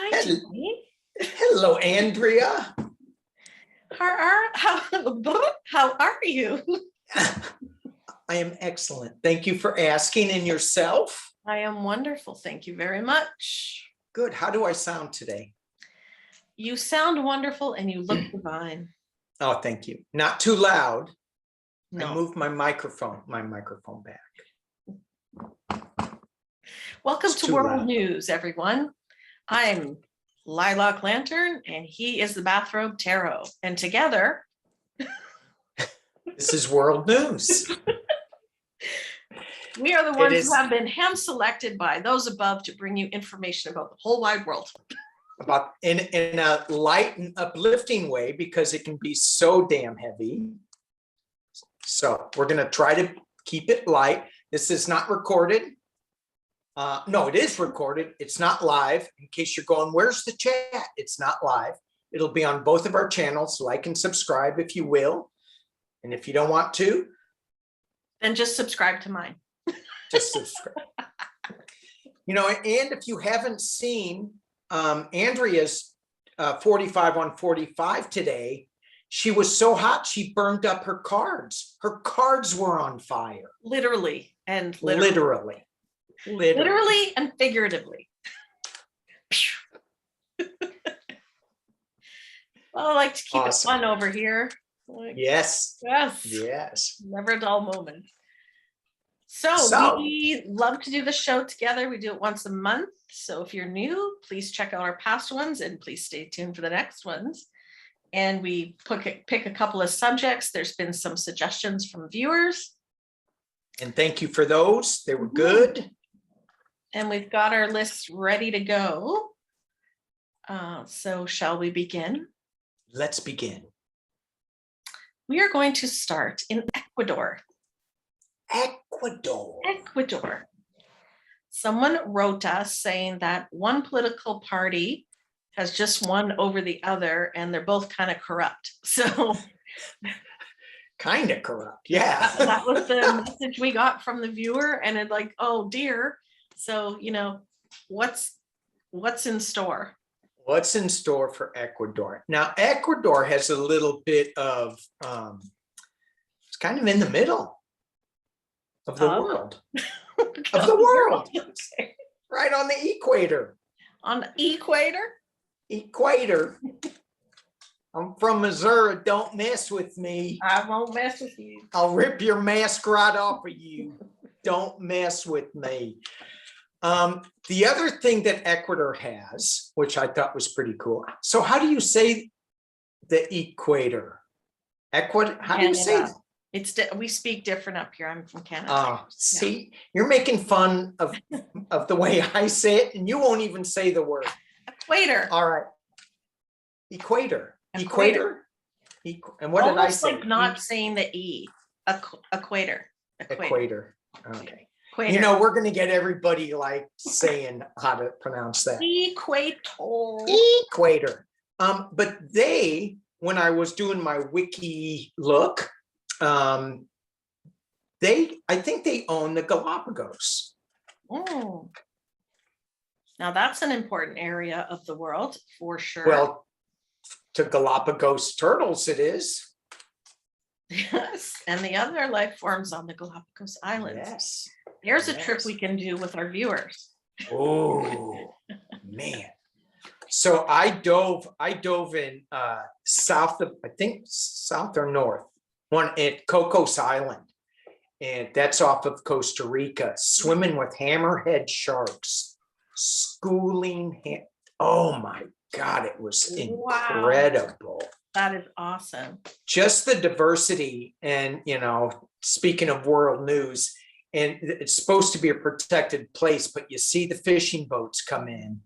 Hi, Jenny. Hello, Andrea. How are you? I am excellent. Thank you for asking. And yourself? I am wonderful. Thank you very much. Good. How do I sound today? You sound wonderful and you look divine. Oh, thank you. Not too loud. No. I moved my microphone back. Welcome It's to too World loud. News, everyone. I'm Lilac Lantern and he is the BathRobe Tarot. And together, This is World News. we are the ones who have been hand-selected by those above to bring you information about the whole wide world. About in a light and uplifting way, because it can be so damn heavy. So we're going to try to keep it light. This is not recorded. No, it is recorded. It's not live. In case you're going, where's the chat? It's not live. It'll be on both of our channels. Like and subscribe if you will. And if you don't want to, then just subscribe to mine. Just subscribe. You know, and if you haven't seen Andrea's 45 on 45 today, she was so hot she burned up her cards. Her cards were on fire. Literally and literally and figuratively. Well, I like to keep it fun over here. Yes. Never a dull moment. So we love to do the show together. We do it once a month. So if you're new, please check out our past ones and please stay tuned for the next ones. And we pick a couple of subjects. There's been some suggestions from viewers. And thank you for those. They were good. And we've got our lists ready to go. So shall we begin? Let's begin. We are going to start in Ecuador. Ecuador. Someone wrote us saying that one political party has just won over the other and they're both kind of corrupt. So kind of corrupt. Yeah. That was the message we got from the viewer, and it's like, oh dear. So, you know, what's in store? What's in store for Ecuador? Now, Ecuador has a little bit of, it's kind of in the middle of the world. Of the world. Right on the equator. On the equator? Equator. I'm from Missouri. Don't mess with me. I won't mess with you. I'll rip your mask right off of you. Don't mess with me. The other thing that Ecuador has, which I thought was pretty cool. So how do you say the equator? Ecuador, how do you say that? We speak different up here. I'm from Canada. See, you're making fun of the way I say it, and you won't even say the word. Equator. All right. Equator. Equator. And what did I say? Like not saying the E. Equator. Equator. Okay. Equator. You know, we're going to get everybody like saying how to pronounce that. Equator. But when I was doing my wiki look, I think they own the Galapagos. Oh. Now that's an important area of the world for sure. Well, to Galapagos turtles it is. Yes, and the other life forms on the Galapagos Islands. Yes. There's a trip we can do with our viewers. Oh man. So I dove in south of, I think south or north, one at Cocos Island. And that's off of Costa Rica, swimming with hammerhead sharks, schooling. Oh my God, it was incredible. Wow. That is awesome. Just the diversity. And, you know, speaking of world news, and it's supposed to be a protected place, but you see the fishing boats come in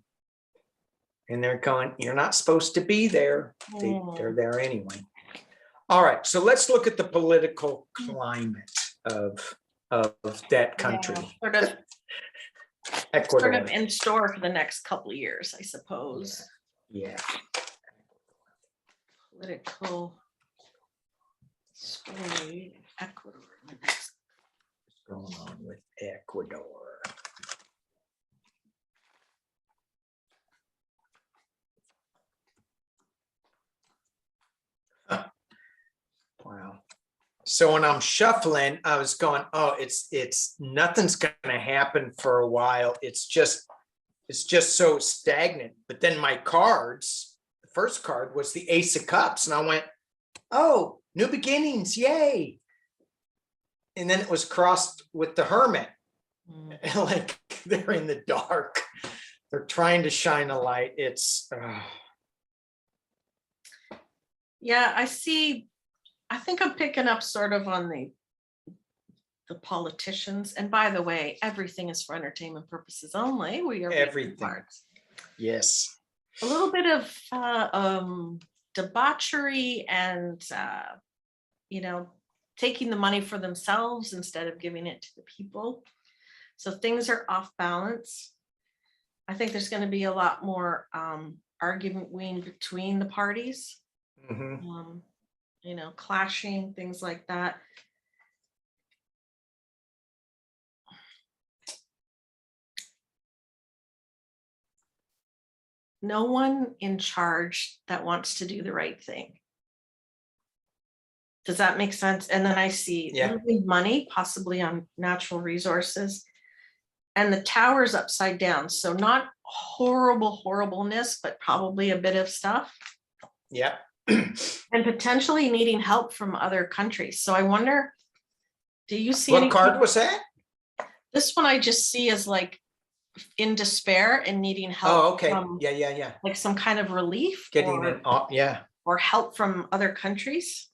and they're going, you're not supposed to be there. They're there anyway. All right. So let's look at the political climate of that country. Yeah, Ecuador. Sort of in store for the next couple of years, I suppose. Yeah. Political story, Ecuador. What's going on with Ecuador? Wow. So when I'm shuffling, I was going, oh, it's nothing's gonna happen for a while. It's just so stagnant. But then my cards, the first card was the Ace of Cups, and I went, oh, new beginnings, yay. And then it was crossed with the Hermit. Like they're in the dark. They're trying to shine a light. It's Yeah, I see. I think I'm picking up sort of on the politicians. And by the way, everything is for entertainment purposes only. We are everything. Parts. Yes. A little bit of debauchery and taking the money for themselves instead of giving it to the people. So things are off balance. I think there's going to be a lot more arguing between the parties. Mm-hmm. Clashing, things like that. No one in charge that wants to do the right thing. Does that make sense? And then I see losing money, possibly on natural resources, and the tower's upside down. So not horribleness, but probably a bit of stuff. Yeah. And potentially needing help from other countries. So I wonder, do you see what card was that? This one I just see as like in despair and needing help. Oh, okay. From, yeah. Like some kind of relief. Getting it off, yeah. Or help from other countries.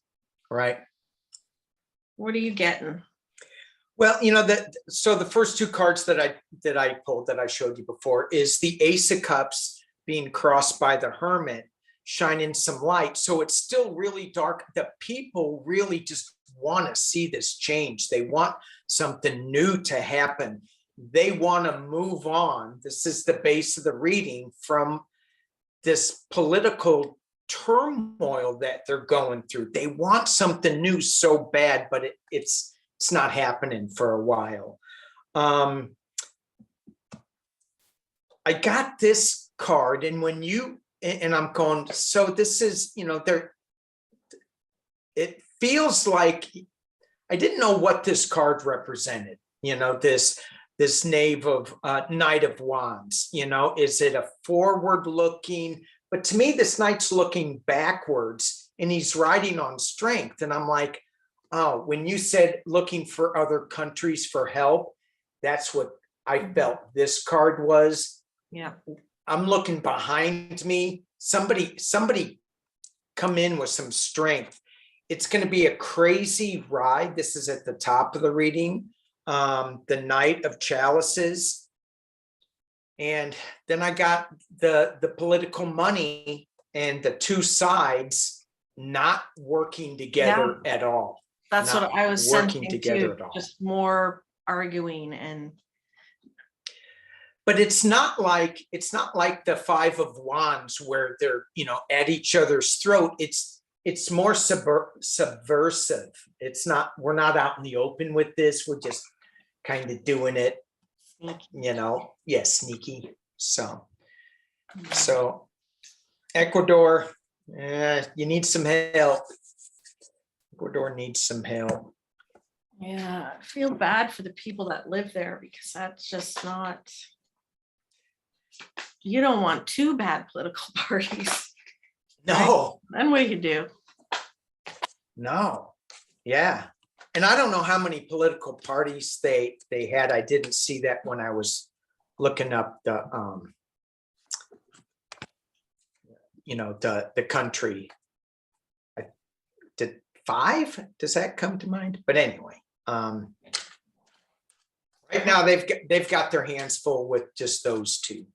Right. What are you getting? Well, so the first two cards that I pulled that I showed you before is the Ace of Cups being crossed by the Hermit, shining some light. So it's still really dark. The people really just want to see this change. They want something new to happen. They want to move on. This is the base of the reading, from this political turmoil that they're going through. They want something new so bad, but it's not happening for a while. I got this card, and and I'm going, so this is, it feels like I didn't know what this card represented, this Knight of Wands, is it a forward looking, but to me, this knight's looking backwards and he's riding on strength. And I'm like, oh, when you said looking for other countries for help, that's what I felt this card was. Yeah. I'm looking behind me. Somebody come in with some strength. It's going to be a crazy ride. This is at the top of the reading. The Knight of Chalices. And then I got the political money and the two sides not working together at all. That's what I was working sensing together too. at all. Just more arguing and. But it's not like the Five of Wands where they're at each other's throat. It's more subversive. It's not. We're not out in the open with this. We're just kind of doing it. Sneaky. So Ecuador, you need some help. Ecuador needs some help. Yeah, I feel bad for the people that live there because that's just not. You don't want two bad political parties. No. Right? Then what do you do? No. Yeah. And I don't know how many political parties they had. I didn't see that when I was looking up the the country. I did 5. Does that come to mind? But anyway, right now they've got their hands full with just those two.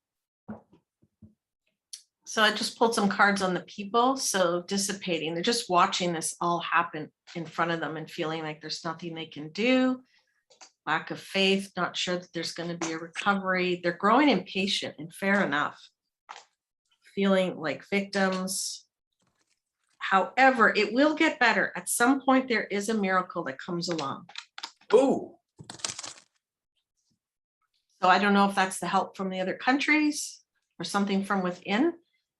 So I just pulled some cards on the people. So dissipating, they're just watching this all happen in front of them and feeling like there's nothing they can do. Lack of faith, not sure that there's going to be a recovery. They're growing impatient, and fair enough. Feeling like victims. However, it will get better. At some point, there is a miracle that comes along. Ooh. So I don't know if that's the help from the other countries or something from within,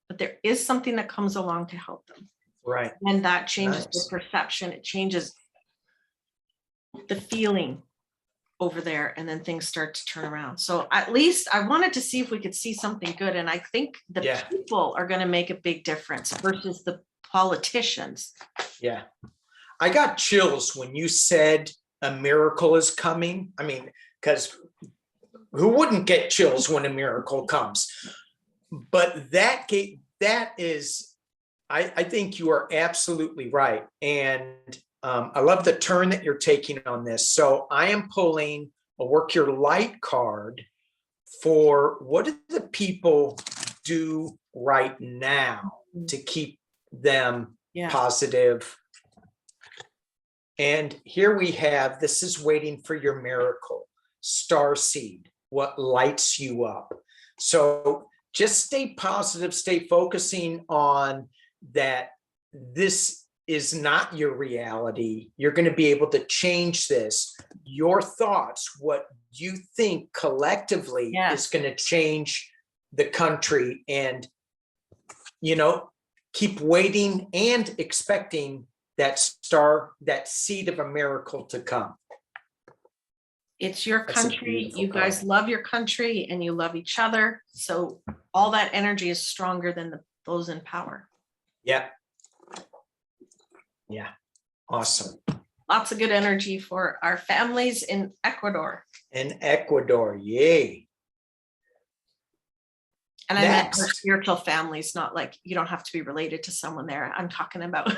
but there is something that comes along to help them. Right. And that changes the Nice. perception. It changes the feeling over there, and then things start to turn around. So at least I wanted to see if we could see something good. And I think the Yeah. people are going to make a big difference versus the politicians. Yeah. I got chills when you said a miracle is coming. I mean, because who wouldn't get chills when a miracle comes? But that is, I think you are absolutely right. And I love the turn that you're taking on this. So I am pulling a work your light card for what do the people do right now to keep them positive. And here we have, this is waiting for your miracle, star seed, what lights you up. So just stay positive, stay focusing on that. This is not your reality. You're going to be able to change this. Your thoughts, what you think collectively is going to change the country. And, you know, keep waiting and expecting that star, that seed of a miracle to come. It's your country. You guys love your country and you love each other. So all that energy is stronger than those in power. Yeah. Yeah. Awesome. Lots of good energy for our families in Ecuador. In Ecuador. Yay. And I meant our spiritual families, not like you don't have to be related to someone there. I'm talking about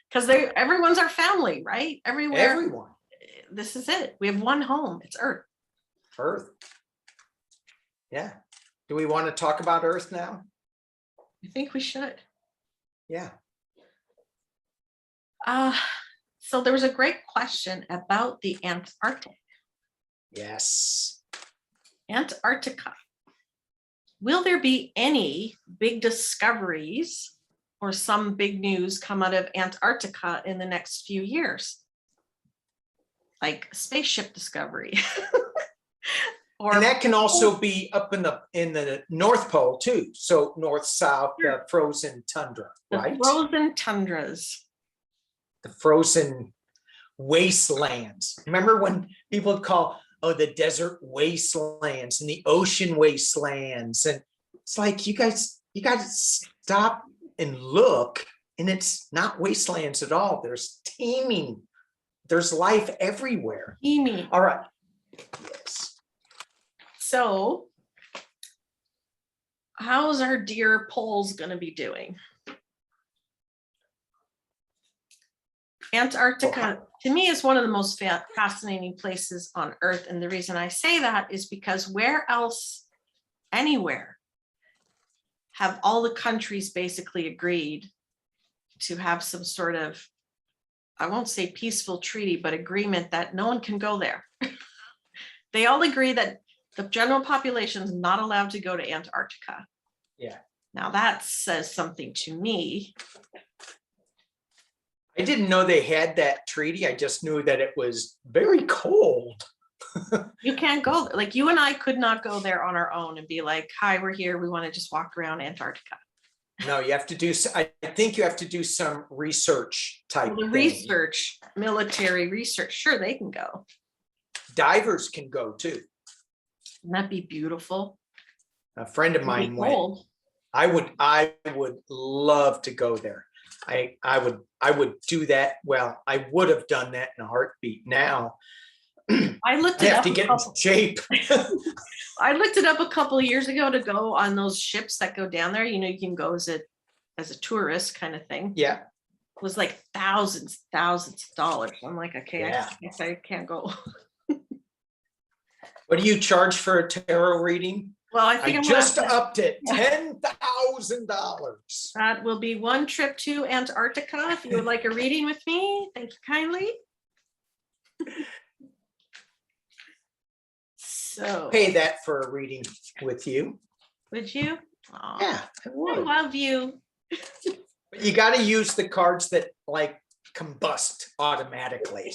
because everyone's our family, right? Everywhere. Everyone. This is it. We have one home. It's Earth. Earth. Yeah. Do we want to talk about Earth now? I think we should. Yeah. So there was a great question about the Antarctic. Yes. Antarctica. Will there be any big discoveries or some big news come out of Antarctica in the next few years? Like spaceship discovery. And that can also be up in the North Pole too. So north, south, the frozen tundra, right? The frozen tundras. The frozen wastelands. Remember when people would call, oh, the desert wastelands and the ocean wastelands. And it's like, you guys stop and look, and it's not wastelands at all. There's teeming. There's life everywhere. Teeming. All right. Yes. So how's our dear poles going to be doing? Antarctica, to me, is one of the most fascinating places on Earth. And the reason I say that is because where else, anywhere, have all the countries basically agreed to have some sort of, I won't say peaceful treaty, but agreement that no one can go there. They all agree that the general population is not allowed to go to Antarctica. Yeah. Now that says something to me. I didn't know they had that treaty. I just knew that it was very cold. You can't go, like you and I could not go there on our own and be like, hi, we're here. We want to just walk around Antarctica. No, you have to do, I think you have to do some research type thing. Research, military research. Sure, they can go. Divers can go too. Wouldn't that be beautiful? A friend of mine went. I would love to go there. I would do that. Well, I would have done that in a heartbeat. Now I looked it have up to get in shape. I looked it up a couple of years ago to go on those ships that go down there. You know, you can go as a tourist kind of thing. Yeah. It was like thousands of dollars. I'm like, okay, Yeah. I guess I can't go. What do you charge for a tarot reading? Well, I think I just upped it, $10,000. That will be one trip to Antarctica. If you would like a reading with me, thank you kindly. So Pay that for a reading with you. Would you? Aww, yeah, I would. I love you. But you got to use the cards that like combust automatically.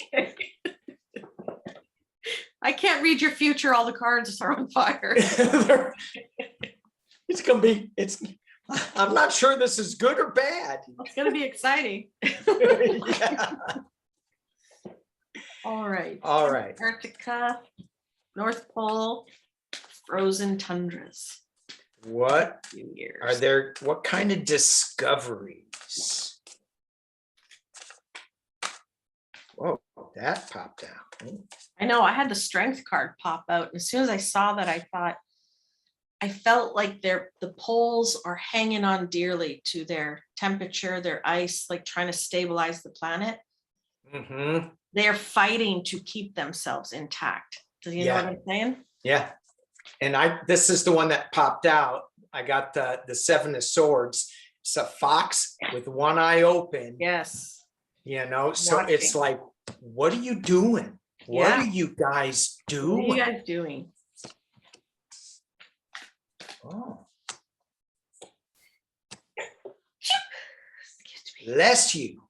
I can't read your future. All the cards are on fire. It's gonna be. It's I'm not sure this is good or bad. It's gonna be exciting. Yeah. All right. All right. Antarctica, North Pole, frozen tundras. What Few years. are there? What kind of discoveries? Whoa, that popped out. I know, I had the strength card pop out, and as soon as I saw that, I felt like the poles are hanging on dearly to their temperature, their ice, like trying to stabilize the planet. Mm-hmm. They're fighting to keep themselves intact. Do you know what I'm saying? Yeah. And this is the one that popped out. I got the Seven of Swords. It's a fox with one eye open. Yes. You know, so Watching. it's like, what are you doing? What are you guys doing? What are you guys doing? Oh. Bless you.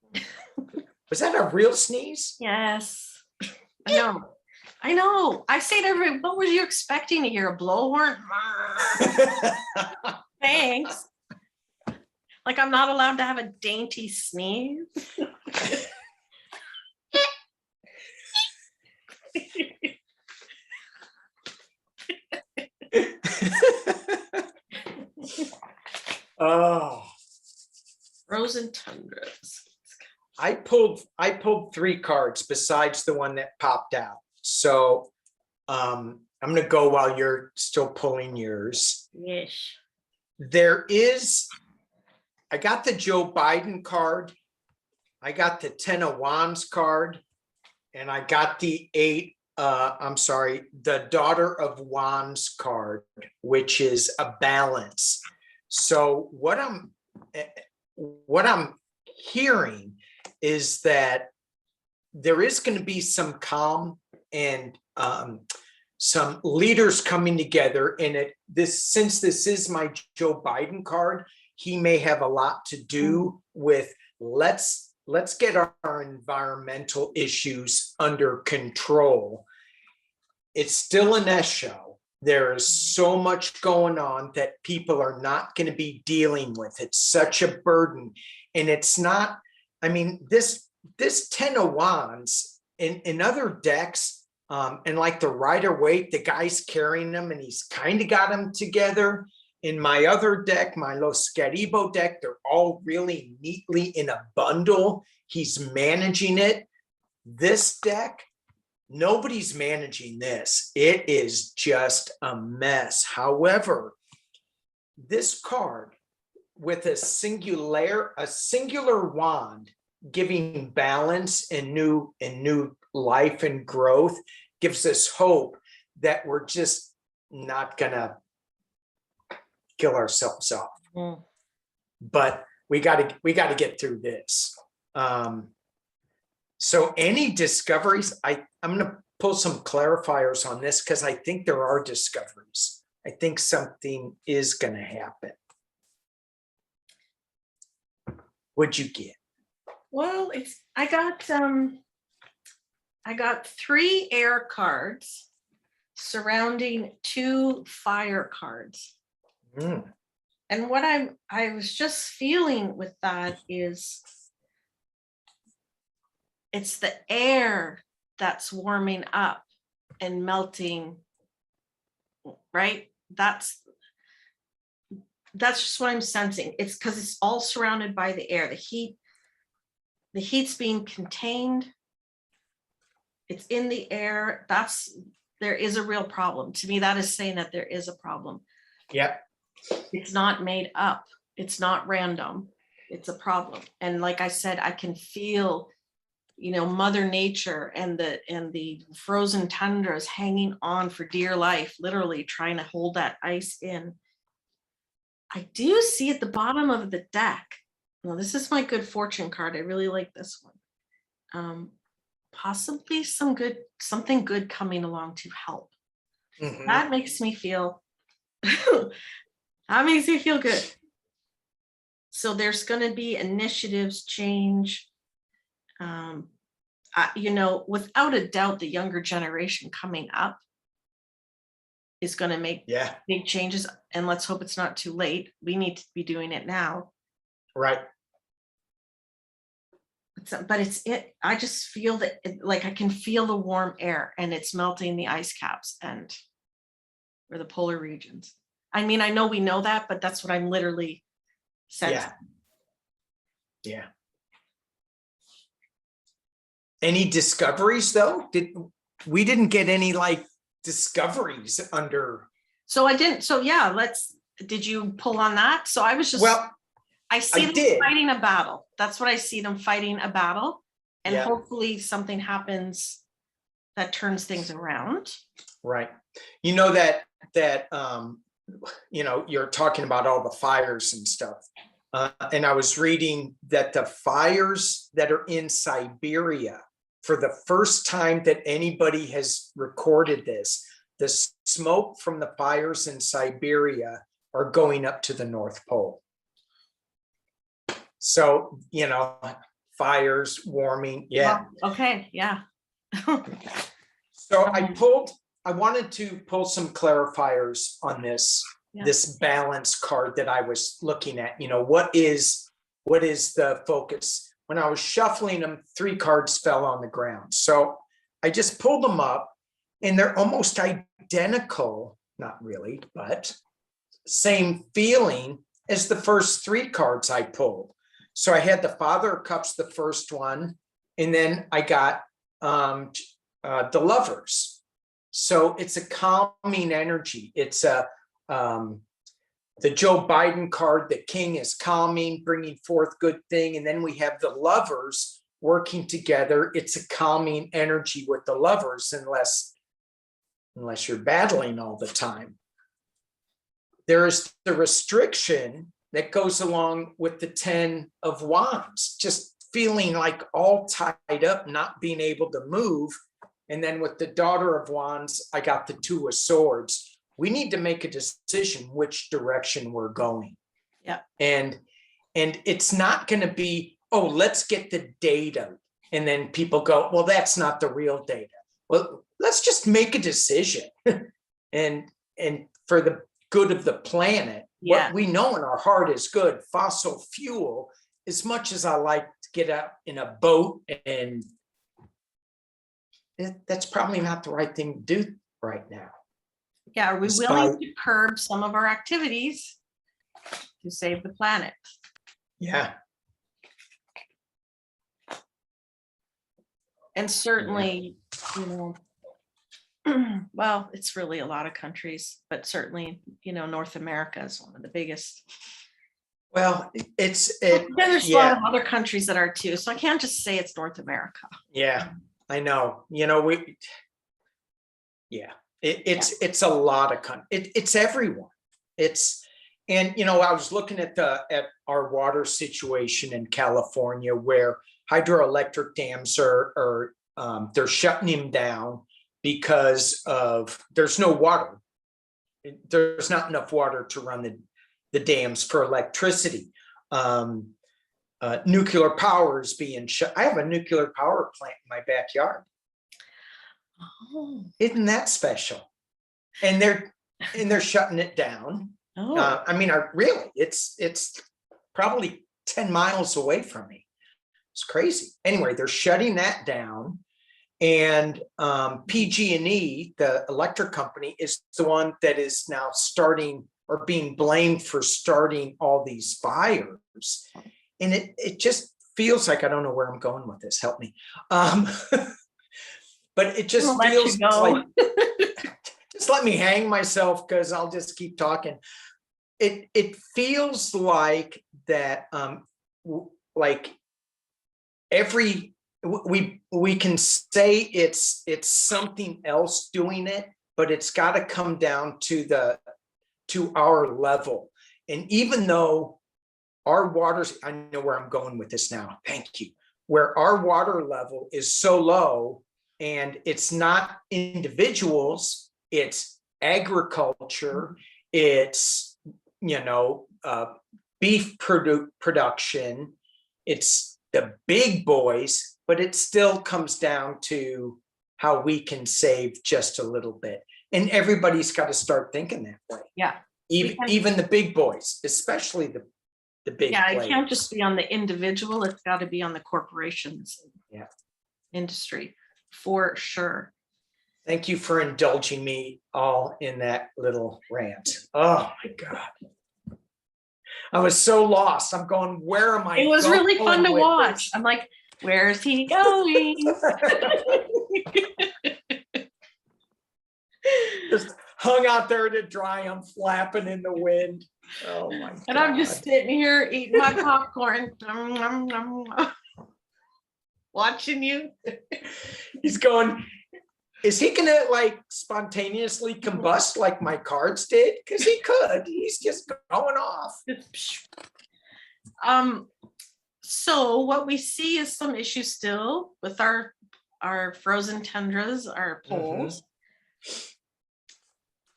Was that a real sneeze? Yes. I know. I know. I say to everybody, what were you expecting to hear? A blowhorn? Thanks. Like I'm not allowed to have a dainty sneeze. Oh. Frozen tundras. I pulled 3 cards besides the one that popped out. So I'm gonna go while you're still pulling yours. Yes. I got the Joe Biden card, I got the 10 of Wands card, and I got the the Daughter of Wands card, which is a balance. So what I'm hearing is that there is going to be some calm and some leaders coming together. And since this is my Joe Biden card, he may have a lot to do with let's get our environmental issues under control. It's still an S show. There is so much going on that people are not going to be dealing with. It's such a burden. And it's not, I mean, this 10 of Wands in other decks, and like the Rider-Waite, the guy's carrying them and he's kind of got them together. In my other deck, my Los Garibo deck, they're all really neatly in a bundle. He's managing it. This deck, nobody's managing this. It is just a mess. However, this card with a singular wand giving balance and new life and growth gives us hope that we're just not gonna kill ourselves off. But we got to get through this. So any discoveries, I'm going to pull some clarifiers on this because I think there are discoveries. I think something is going to happen. What'd you get? Well, I got 3 air cards surrounding 2 fire cards. And what I was just feeling with that is it's the air that's warming up and melting, right? That's just what I'm sensing. It's because it's all surrounded by the air. The heat's being contained. It's in the air. There is a real problem. To me, that is saying that there is a problem. Yep. It's not made up. It's not random. It's a problem. And like I said, I can feel, Mother Nature and the frozen tundras hanging on for dear life, literally trying to hold that ice in. I do see at the bottom of the deck. Well, this is my good fortune card. I really like this one. Possibly something good coming along to help. Mm-hmm. That makes me feel good. So there's going to be initiatives, change. Without a doubt, the younger generation coming up is going to make Yeah, big changes, and let's hope it's not too late. We need to be doing it now. right. But I just feel that like I can feel the warm air and it's melting the ice caps and or the polar regions. I mean, I know we know that, but that's what I'm literally sensing. Yeah. Any discoveries though? We didn't get any like discoveries under. So I didn't. So yeah, did you pull on that? So I was just, Well, I see I them did. fighting a battle. That's what I see them fighting a battle. And Yeah. hopefully something happens that turns things around. Right. You know that you know, you're talking about all the fires and stuff. And I was reading that the fires that are in Siberia, for the first time that anybody has recorded this, the smoke from the fires in Siberia are going up to the North Pole. So, you know, fires, warming. Yeah. Well, okay. Yeah. So I wanted to pull some clarifiers on this, this balance card that I was looking at. You know, what is the focus? When I was shuffling them, 3 cards fell on the ground. So I just pulled them up and they're almost identical, not really, but same feeling as the first 3 cards I pulled. So I had the Father of Cups, the first one, and then I got the Lovers. So it's a calming energy. It's the Joe Biden card, the King is calming, bringing forth good thing. And then we have the Lovers working together. It's a calming energy with the Lovers, unless you're battling all the time. There's the restriction that goes along with the 10 of Wands, just feeling like all tied up, not being able to move. And then with the Daughter of Wands, I got the 2 of Swords. We need to make a decision which direction we're going. Yeah. And it's not going to be, oh, let's get the data. And then people go, well, that's not the real data. Well, let's just make a decision. and for the good of the planet, what we know in our heart is good. Fossil fuel, as much as I like to get out in a boat, and that's probably not the right thing to do right now. Yeah, are we willing to curb some of our activities to save the planet? Yeah. And certainly, you know, well, it's really a lot of countries, but certainly, you know, North America is one of the biggest. Well, there's a lot of other countries that are too, so I can't just say it's North America. Yeah, I know. You know, it's a lot of it's everyone. And you know, I was looking at our water situation in California, where hydroelectric dams are they're shutting them down because there's no water. There's not enough water to run the dams for electricity. Nuclear power is being shut. I have a nuclear power plant in my backyard. Oh, isn't that special? And they're shutting it down. Oh. I mean, it's probably 10 miles away from me. It's crazy. Anyway, they're shutting that down. And PG&E, the electric company, is the one that is now starting or being blamed for starting all these fires. And it just feels like, I don't know where I'm going with this. Help me. But it just feels like, just let me hang myself, because I'll just keep talking. It feels like that, like we can say it's something else doing it, but it's got to come down to our level. And even though our waters, I know where I'm going with this now. Thank you. Where our water level is so low, and it's not individuals, it's agriculture, it's, you know, beef production, it's the big boys, but it still comes down to how we can save just a little bit. And everybody's got to start thinking that way. Yeah. Even the big boys, especially the big Yeah, it players. can't just be on the individual, it's got to be on the corporations. Yeah. Industry, for sure. Thank you for indulging me all in that little rant. Oh my God. I was so lost. I'm going, where am I? It was really going fun to with watch. this? I'm like, where is he going? Just hung out there to dry. I'm flapping in the wind. Oh my God. And I'm just sitting here eating my popcorn. Watching you. He's going, is he gonna like spontaneously combust like my cards did? Because he could. He's just going off. So what we see is some issues still with our frozen tundras, our poles.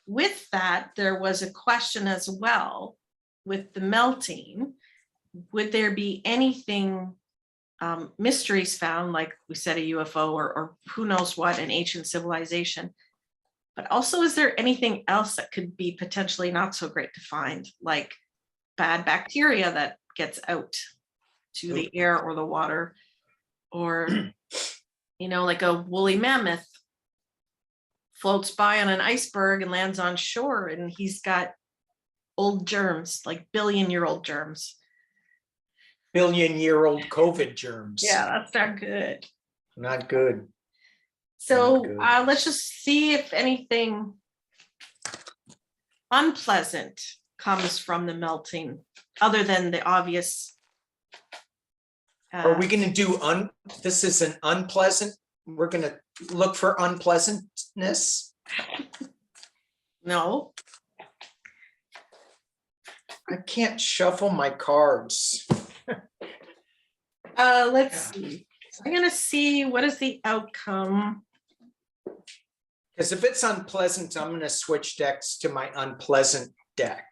With that, there was a question as well with the melting. Would there be anything mysteries found, like we said, a UFO or who knows what, an ancient civilization? But also, is there anything else that could be potentially not so great to find, like bad bacteria that gets out to the air or the water, or like a woolly mammoth floats by on an iceberg and lands on shore and he's got old germs, like billion-year-old germs. Billion-year-old COVID germs. Yeah, that's not good. Not good. So let's just see if anything unpleasant comes from the melting, other than the obvious. Are we going to do this is an unpleasant? We're going to look for unpleasantness? No. I can't shuffle my cards. Let's see. I'm going to see what is the outcome. Because if it's unpleasant, I'm going to switch decks to my unpleasant deck.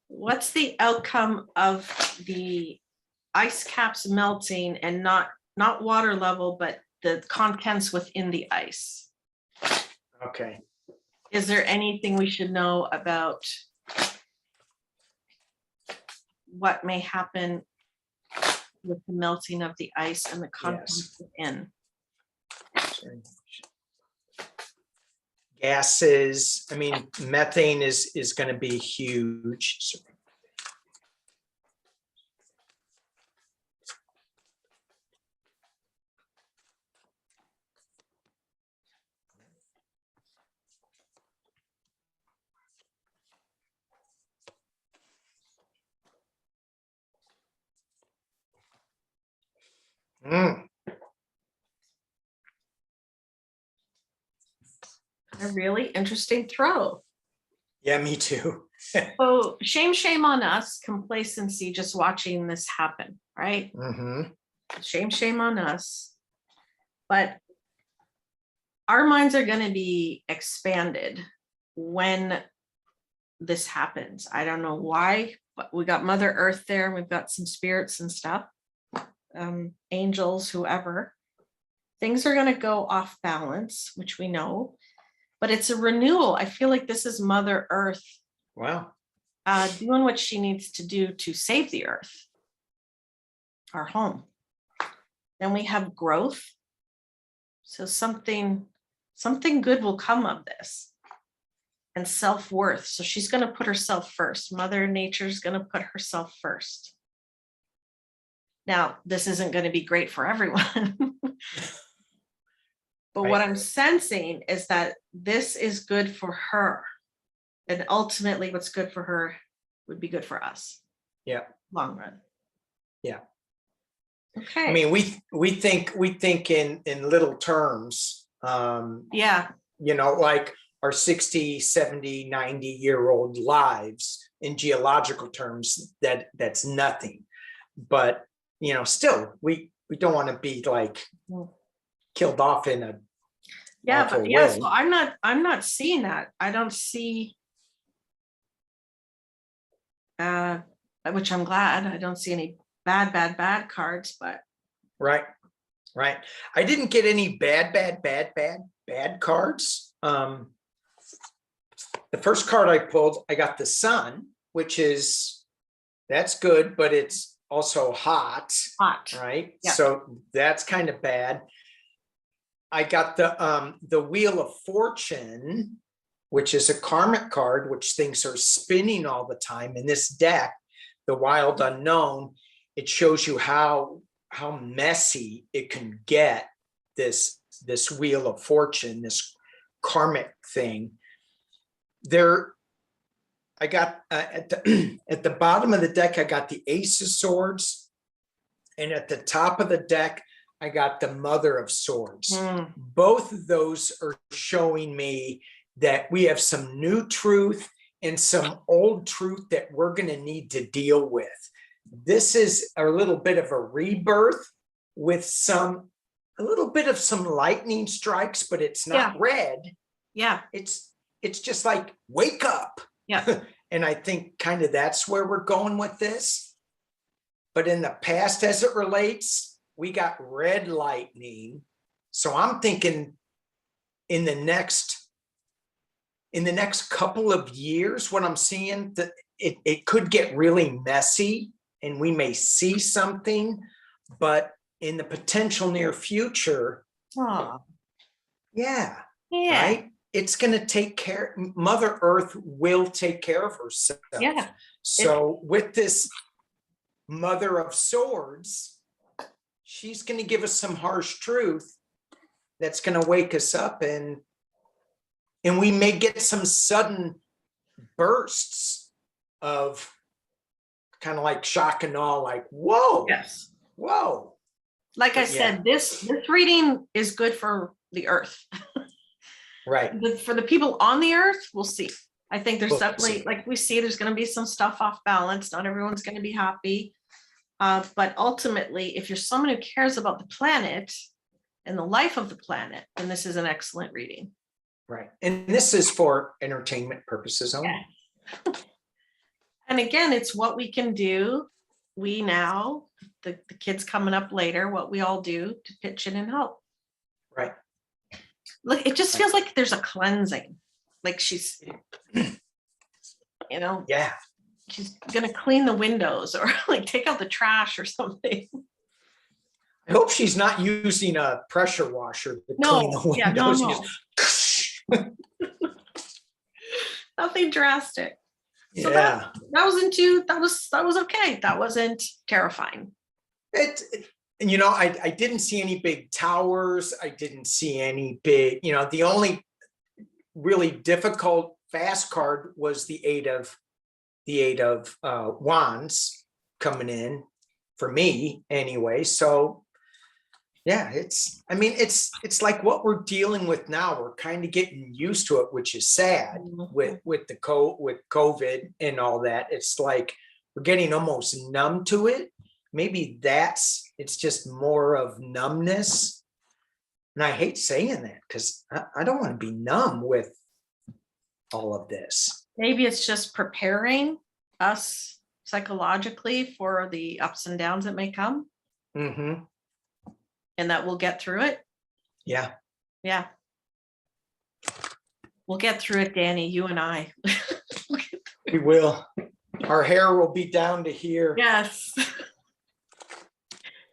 What's the outcome of the ice caps melting and not water level, but the contents within the ice? Okay. Is there anything we should know about what may happen with the melting of the ice and the contents within? Gases. I mean, methane is going to be huge. A really interesting throw. Yeah, me too. So shame on us, complacency, just watching this happen, right? Shame on us. But our minds are going to be expanded when this happens. I don't know why, but we got Mother Earth there. We've got some spirits and stuff, angels, whoever. Things are going to go off balance, which we know. But it's a renewal. I feel like this is Mother Earth. Wow. Doing what she needs to do to save the Earth, our home. Then we have growth. So something good will come of this. And self-worth. So she's going to put herself first. Mother Nature's going to put herself first. Now, this isn't going to be great for everyone. But what I'm sensing is that this is good for her. And ultimately what's good for her would be good for us. Yeah. Long run. Yeah. Okay. I mean, we think in little terms. Yeah. Like our 60, 70, 90-year-old lives in geological terms, that's nothing. But, still, we don't want to be like killed off in a but yes, so I'm not seeing that. I don't see which I'm glad. I don't see any bad cards, but right. I didn't get any bad cards. the first card I pulled, I got the sun, which is, that's good, but it's also hot, right? Yeah. So that's kind of bad. I got the Wheel of Fortune, which is a karmic card, which things are spinning all the time. In this deck, the Wild Unknown, it shows you how messy it can get, this Wheel of Fortune, this karmic thing. There, I got at the bottom of the deck, I got the Ace of Swords, and at the top of the deck, I got the Mother of Swords. Both of those are showing me that we have some new truth and some old truth that we're going to need to deal with. This is a little bit of a rebirth with a little bit of some lightning strikes, but it's not red. Yeah. It's just like, wake up. Yeah. And I think kind of that's where we're going with this. But in the past, as it relates, we got red lightning. So I'm thinking in the next couple of years, what I'm seeing, that it could get really messy and we may see something, but in the potential near future, yeah, right? It's going to take care, Mother Earth will take care of herself. Yeah. So with this Mother of Swords, she's going to give us some harsh truth that's going to wake us up, and we may get some sudden bursts of kind of like shock and awe, like, whoa, Yes. whoa. Like I said, this reading is good for the earth. Right. For the people on the earth, we'll see. I think there's We'll definitely, see. like we see, there's going to be some stuff off balance. Not everyone's going to be happy. But ultimately, if you're someone who cares about the planet and the life of the planet, then this is an excellent reading. Right. And this is for entertainment purposes only. Yeah. And again, it's what we can do. We now, the kids coming up later, what we all do to pitch in and help. Right. Look, it just feels like there's a cleansing. Like she's, Yeah. she's gonna clean the windows or like take out the trash or something. I hope she's not using a pressure washer to clean the windows. Yeah, no. Just, Nothing drastic. So yeah. that was okay. That wasn't terrifying. I didn't see any big towers. I didn't see any big, the only really difficult fast card was the eight of wands coming in for me anyway. So yeah, it's like what we're dealing with now. We're kind of getting used to it, which is sad with COVID and all that. It's like we're getting almost numb to it. Maybe it's just more of numbness. And I hate saying that because I don't want to be numb with all of this. Maybe it's just preparing us psychologically for the ups and downs that may come. Mm-hmm. And that we'll get through it. Yeah. Yeah. We'll get through it, Danny, you and I. We will. Our hair will be down to here. Yes.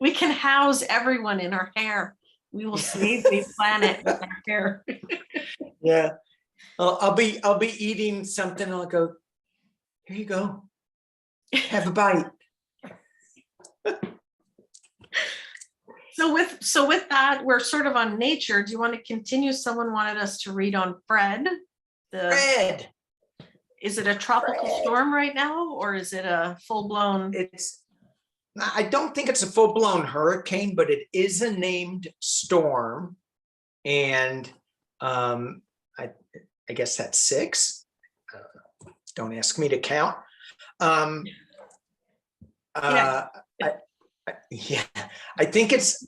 We can house everyone in our hair. We will save the planet with our hair. Yeah. I'll be eating something. I'll go, here you go. Have a bite. So with that, we're sort of on nature. Do you want to continue? Someone wanted us to read on Fred. Fred. Is it a tropical storm right now, or is it a full-blown? I don't think it's a full-blown hurricane, but it is a named storm. And I guess that's 6. Don't ask me to count. Yeah, I think it's,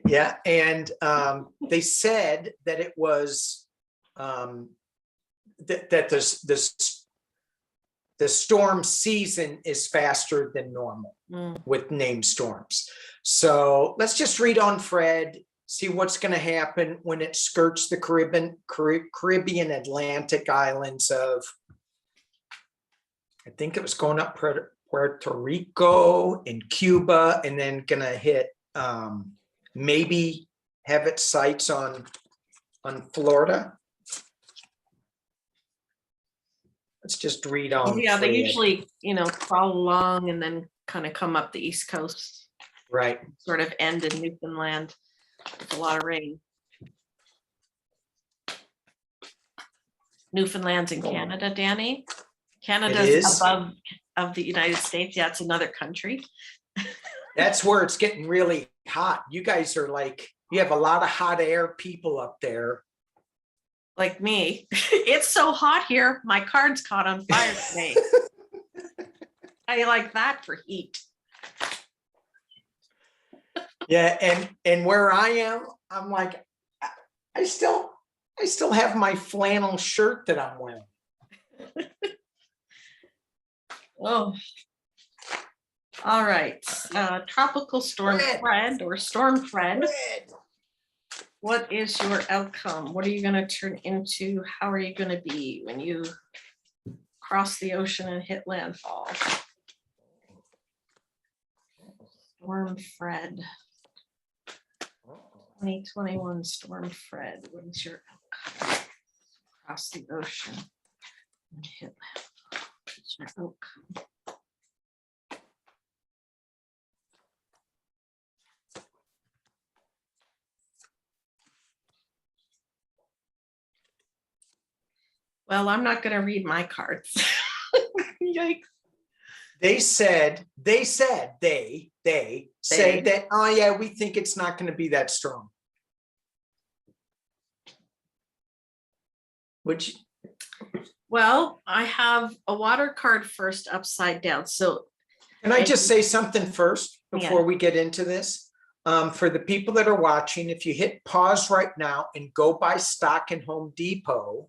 yeah. And they said that it was that the storm season is faster than normal with named storms. So let's just read on Fred, see what's going to happen when it skirts the Caribbean Atlantic islands of, I think it was going up Puerto Rico and Cuba, and then going to hit, maybe have its sights on Florida. Let's just read on. Yeah, they Fred. usually, crawl along and then kind of come up the East Coast, Right. sort of end in Newfoundland with a lot of rain. Newfoundland's in Canada, Danny. Canada's above of the United States. Yeah, it's another country. That's where it's getting really hot. You guys are like, you have a lot of hot air people up there. Like me. It's so hot here. My card's caught on fire today. I like that for heat. Yeah, and where I am, I'm like, I still have my flannel shirt that I'm wearing. Oh, all right. Tropical storm Fred or storm Fred. What is your outcome? What are you going to turn into? How are you going to be when you cross the ocean and hit landfall? Storm Fred. 2021 Storm Fred. What is your outcome? Cross the ocean and hit landfall. What's your outcome? Well, I'm not going to read my cards. Yikes. They said that, oh yeah, we think it's not going to be that strong. Which, well, I have a water card first upside down. So can I just say something first before we get into this? For the people that are watching, if you hit pause right now and go buy stock in Home Depot,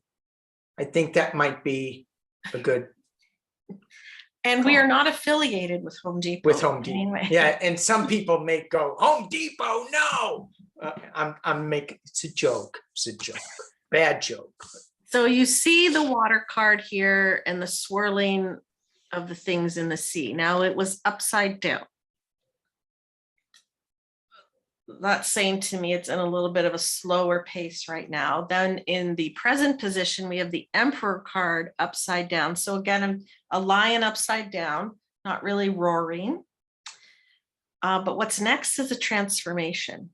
I think that might be a good. And we are not affiliated with Home Depot. With Home Depot. Anyway. Yeah, and some people may go, Home Depot, no. I'm making, it's a joke. It's a joke. Bad joke. So you see the water card here and the swirling of the things in the sea. Now it was upside down. That's saying to me it's in a little bit of a slower pace right now. Then in the present position, we have the Emperor card upside down. So again, a lion upside down, not really roaring. But what's next is a transformation.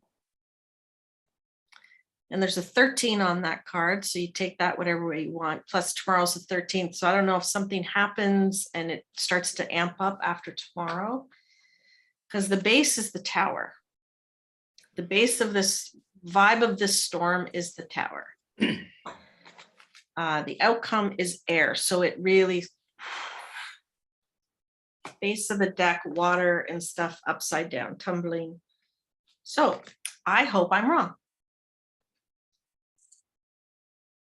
And there's a 13 on that card. So you take that whatever way you want. Plus tomorrow's the 13th. So I don't know if something happens and it starts to amp up after tomorrow, because the base is the tower. The base of this vibe of this storm is the tower. The outcome is air. So it really, base of the deck, water and stuff upside down, tumbling. So I hope I'm wrong.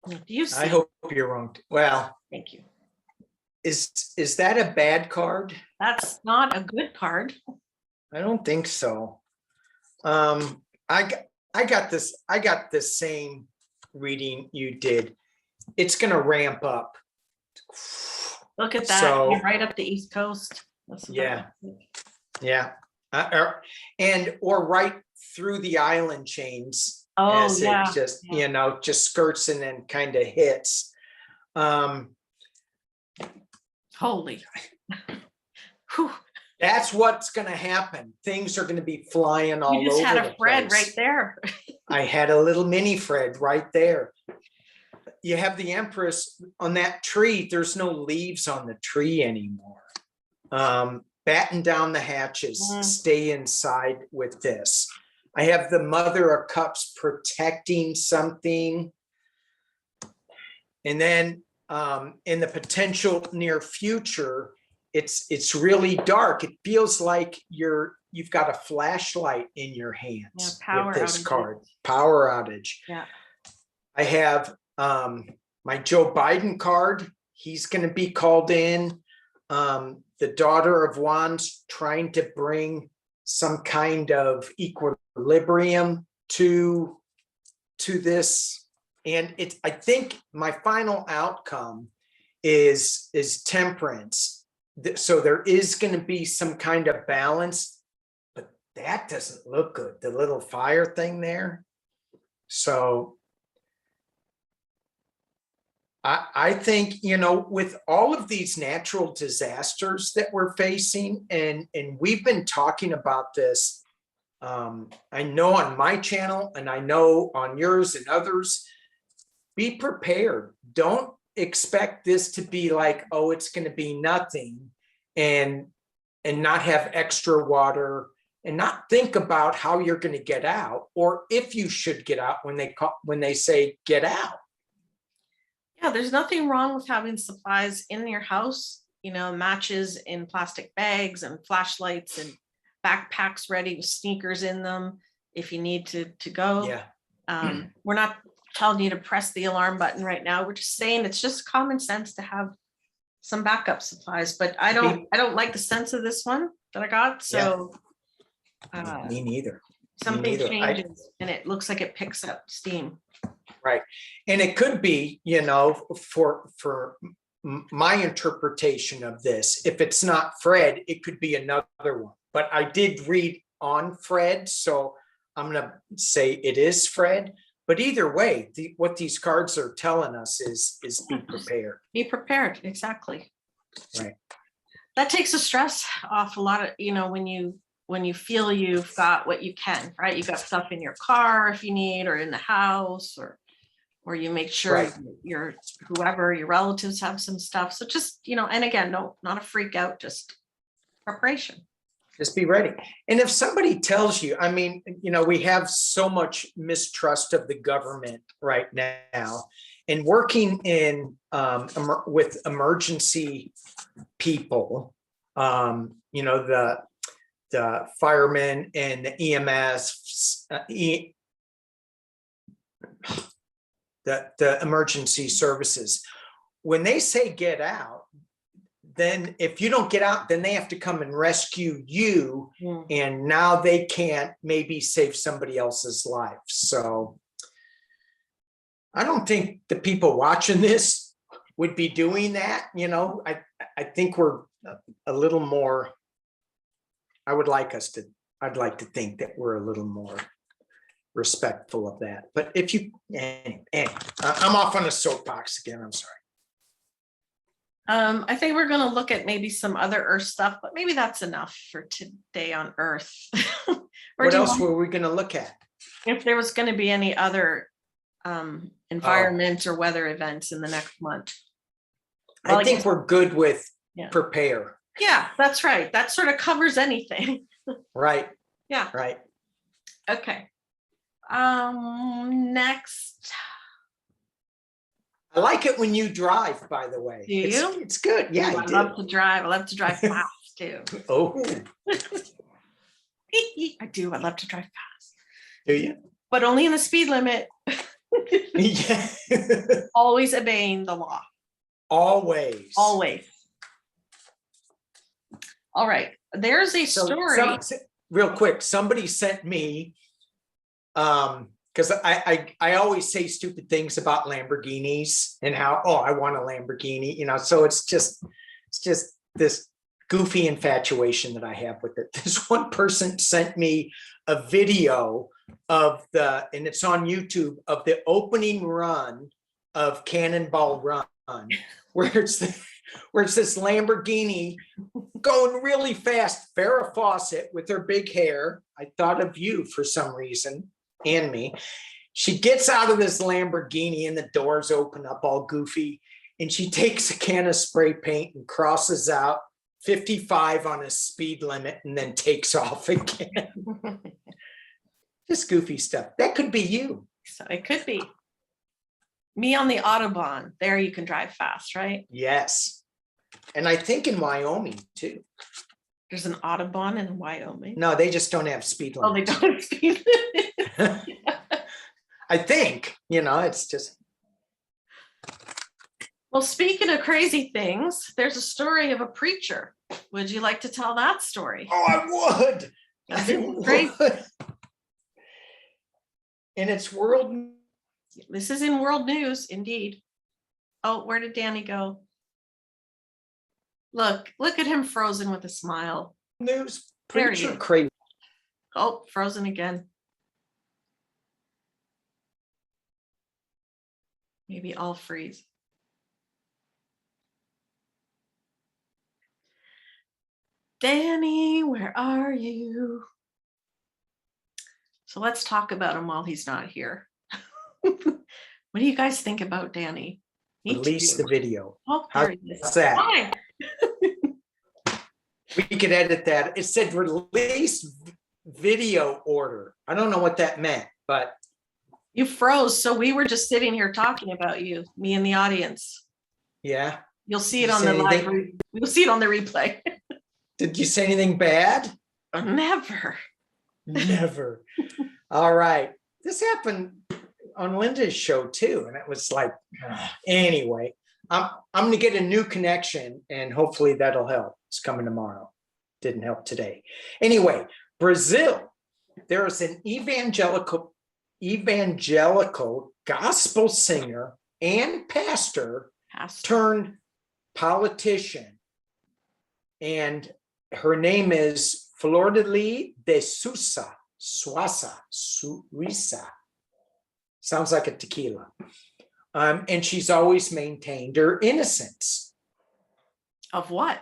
What do you see? I hope you're wrong. Well, Thank you. is that a bad card? That's not a good card. I don't think so. I got the same reading you did. It's gonna ramp up. Look at that. So, You're right up the East Coast. Yeah. Or right through the island chains. Oh, as yeah. It just, Yeah. just skirts and then kind of hits. Holy. Whew. That's what's going to happen. Things are going to be flying all over. You just had a the Fred place. right there. I had a little mini Fred right there. You have the Empress on that tree. There's no leaves on the tree anymore. Batten down the hatches, stay inside with this. I have the Mother of Cups protecting something. And then in the potential near future, it's really dark. It feels like you've got a flashlight in your hands with this card. Power outage. Yeah. I have my Joe Biden card. He's going to be called in. The Daughter of Wands trying to bring some kind of equilibrium to this, and I think my final outcome is temperance. So there is going to be some kind of balance, but that doesn't look good, the little fire thing there. So I think, with all of these natural disasters that we're facing, and we've been talking about this, I know on my channel, and I know on yours and others, be prepared. Don't expect this to be like, oh, it's going to be nothing, and not have extra water, and not think about how you're going to get out, or if you should get out when they say get out. Yeah, there's nothing wrong with having supplies in your house, matches in plastic bags and flashlights and backpacks ready with sneakers in them if you need to go. Yeah. We're not telling you to press the alarm button right now. We're just saying it's just common sense to have some backup supplies, but I don't like the sense of this one that I got. So me neither. Something changes and it looks like it picks up steam. Right. And it could be, for my interpretation of this, if it's not Fred, it could be another one. But I did read on Fred, so I'm going to say it is Fred. But either way, what these cards are telling us is be prepared. Be prepared. Exactly. Right. That takes the stress off a lot of, when you feel you've got what you can, right? You've got stuff in your car if you need, or in the house, or you make sure Right. your relatives have some stuff. So just, and again, not a freak out, just preparation. Just be ready. And if somebody tells you, we have so much mistrust of the government right now, and working in with emergency people, the firemen and the EMS, the emergency services, when they say get out, then if you don't get out, then they have to come and rescue you. Yeah. And now they can't maybe save somebody else's life. So I don't think the people watching this would be doing that. I think we're a little more, I'd like to think that we're a little more respectful of that. But if you, I'm off on a soapbox again, I'm sorry. I think we're going to look at maybe some other Earth stuff, but maybe that's enough for today on Earth. What else were we going to look at? If there was going to be any other environment or weather events in the next month. I think we're good with prepare. Yeah, that's right. That sort of covers anything. Right. Yeah. Right. Okay. Next. I like it when you drive, by the way. Do you? It's good. Yeah, I love to drive. I love to drive fast too. Oh. I do. I love to drive fast. Do you? But only in the speed limit. Yeah. Always obeying the law. Always. Always. All right. There's a story. Real quick, somebody sent me, because I always say stupid things about Lamborghinis and how, I want a Lamborghini, so it's just this goofy infatuation that I have with it. This one person sent me a video of and it's on YouTube, of the opening run of Cannonball Run, where it's this Lamborghini going really fast. Farrah Fawcett with her big hair. I thought of you for some reason, and me. She gets out of this Lamborghini and the doors open up all goofy, and she takes a can of spray paint and crosses out 55 on a speed limit and then takes off again. Just goofy stuff. That could be you. So it could be me on the Autobahn. There you can drive fast, right? Yes. And I think in Wyoming too. There's an Autobahn in Wyoming. No, they just don't have speed limits. Oh, they don't have speed limits. I think, it's just. Well, speaking of crazy things, there's a story of a preacher. Would you like to tell that story? Oh, I would. That's great. And it's world This is in world news, indeed. Oh, where did Danny go? Look at him frozen with a smile. news. There he Preacher is. crazy. Oh, frozen again. Maybe I'll freeze. Danny, where are you? So let's talk about him while he's not here. What do you guys think about Danny? Me Release too. the video. Oh, there he is. How's that? Why? We could edit that. It said release video order. I don't know what that meant, but You froze, so we were just sitting here talking about you, me and the audience. yeah. You'll see it Did you on say the live. anything? You'll see it on the replay. Did you say anything bad? Never. Never. All right. This happened on Linda's show too. And it was like, anyway, I'm going to get a new connection and hopefully that'll help. It's coming tomorrow. Didn't help today. Anyway, Brazil, there is an evangelical gospel singer and pastor turned politician. And her name is Flor-de-Lis de Sousa. Suiza. Sounds like a tequila. And she's always maintained her innocence. Of what?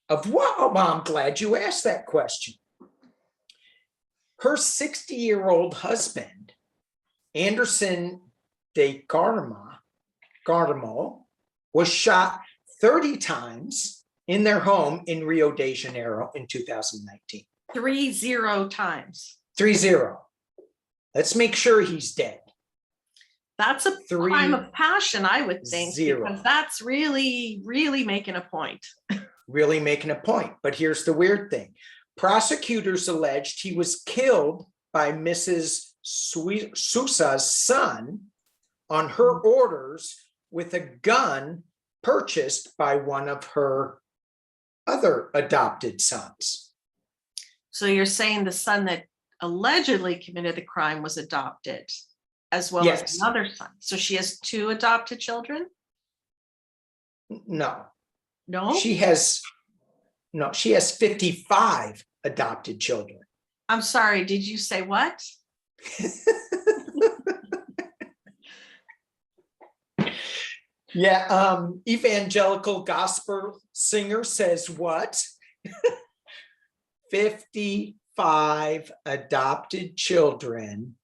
Of what? Oh, well, I'm glad you asked that question. Her 60-year-old husband, Anderson de Carmo, was shot 30 times in their home in Rio de Janeiro in 2019. 30 times. 30. Let's make sure he's dead. That's a crime of passion, I would think, 0. because that's really, really making a point. Really making a point. But here's the weird thing. Prosecutors alleged he was killed by Mrs. Sousa's son on her orders with a gun purchased by one of her other adopted sons. So you're saying the son that allegedly committed the crime was adopted as well as Yes. another son. So she has 2 adopted children? No, No? she has 55 adopted children. I'm sorry, did you say what? Yeah, evangelical gospel singer says what? 55 adopted children.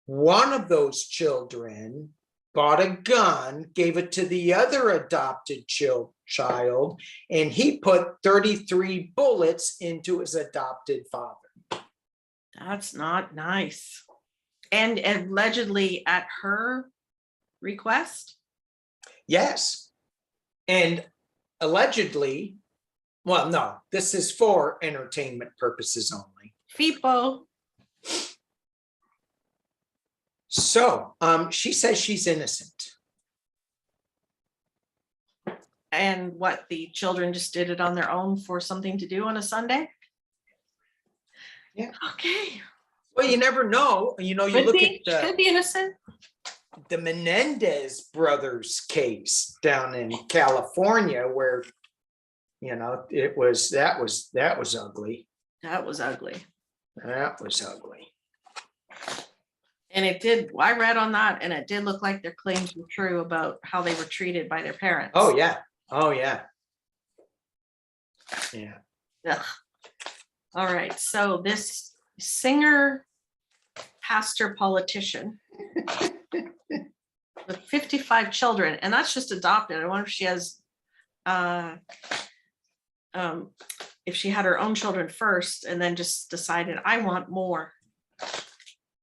One of those children bought a gun, gave it to the other adopted child, and he put 33 bullets into his adopted father. That's not nice. And allegedly at her request? Yes. And allegedly, well, no, this is for entertainment purposes only. FIPO. So she says she's innocent. And what, the children just did it on their own for something to do on a Sunday? Yeah. Okay. Well, you never know. You know, you Could be innocent. the Menendez brothers case down in California where, you know, that was ugly. That was ugly. That was ugly. And it did, I read on that and it did look like their claims were true about how they were treated by their parents. Oh, yeah. Oh, yeah. Yeah. Ugh. All right. So this singer, pastor, politician with 55 children, and that's just adopted. I wonder if she has, if she had her own children first and then just decided, I want more.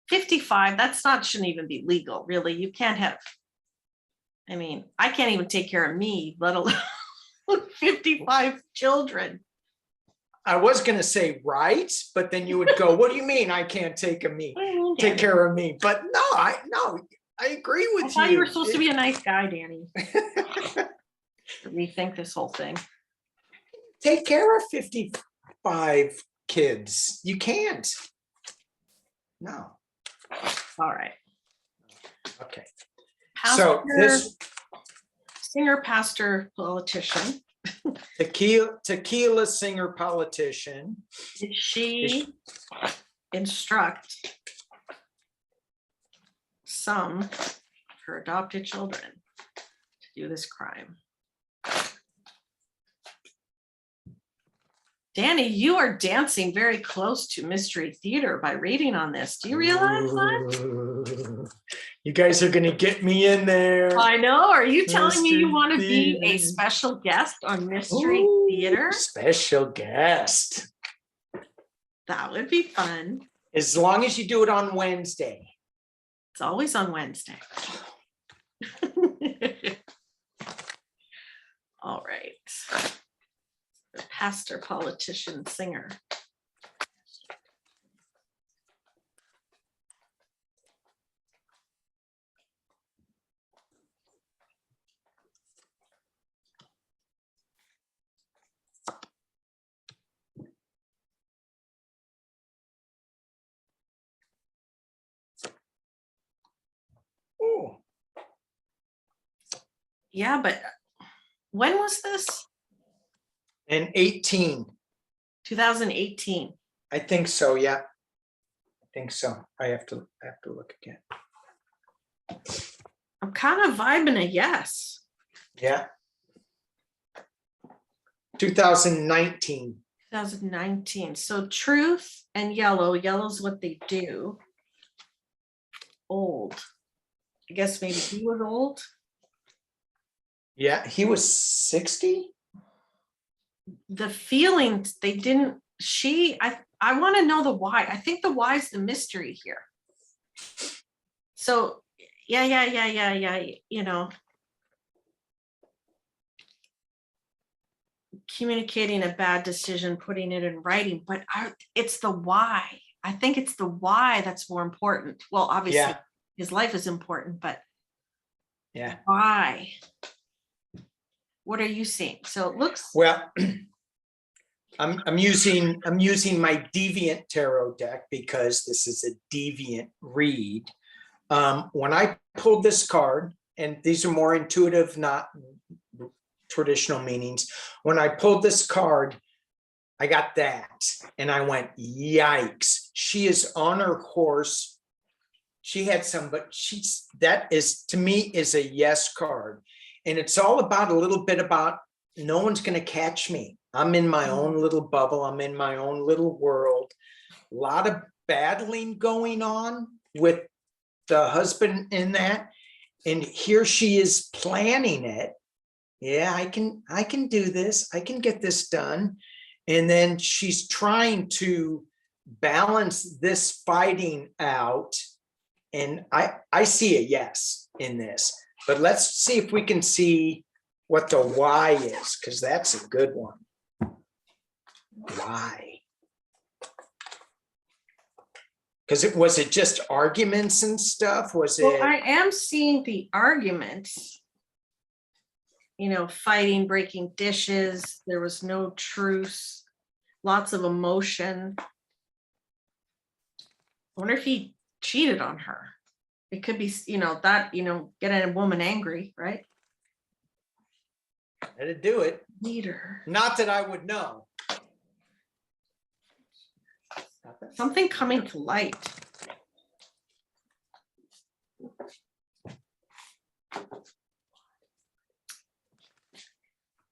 55, shouldn't even be legal, really. You can't have, I mean, I can't even take care of me, let alone 55 children. I was going to say right, but then you would go, what do you mean I can't take take care of me? But no, I agree with I thought you. you were supposed to be a nice guy, Danny. Rethink this whole thing. Take care of 55 kids. You can't. No. All right. Okay. Pastor, So this singer, pastor, politician. tequila singer politician. Did she instruct some of her adopted children to do this crime? Danny, you are dancing very close to Mystery Theater by reading on this. Do you realize that? You guys are gonna get me in there. I know. Are you telling me you Mystery want to be a Theater. special guest on Mystery Ooh, Theater? special guest. That would be fun. As long as you do it on Wednesday. It's always on Wednesday. All right. The pastor, politician, singer. Ooh. Yeah, but when was this? And 18. 2018. I think so, yeah. I think so. I have to look again. I'm kind of vibing a yes. Yeah. 2019. 2019. So truth and yellow. Yellow's what they do. Old. I guess maybe he was old. Yeah, he was 60. The feelings they didn't. I want to know the why. I think the why is the mystery here. So yeah. You know, communicating a bad decision, putting it in writing, but it's the why. I think it's the why that's more important. Well, obviously, Yeah. his life is important, but Yeah. why? What are you seeing? So it looks Well, I'm using my deviant tarot deck because this is a deviant read. When I pulled this card, and these are more intuitive, not traditional meanings. When I pulled this card, I got that, and I went, yikes! She is on her horse. She had some, but that is, to me, is a yes card. And it's all about a little bit about no one's going to catch me. I'm in my own little bubble. I'm in my own little world. A lot of battling going on with the husband in that. And here she is planning it. Yeah, I can do this. I can get this done. And then she's trying to balance this fighting out. And I see a yes in this. But let's see if we can see what the why is, because that's a good one. Why? Because was it just arguments and stuff? Was it? well, I am seeing the arguments. You know, fighting, breaking dishes. There was no truce. Lots of emotion. I wonder if he cheated on her. It could be, you know, that, you know, getting a woman angry, right? That'd do it. Leader. Not that I would know. Something coming to light.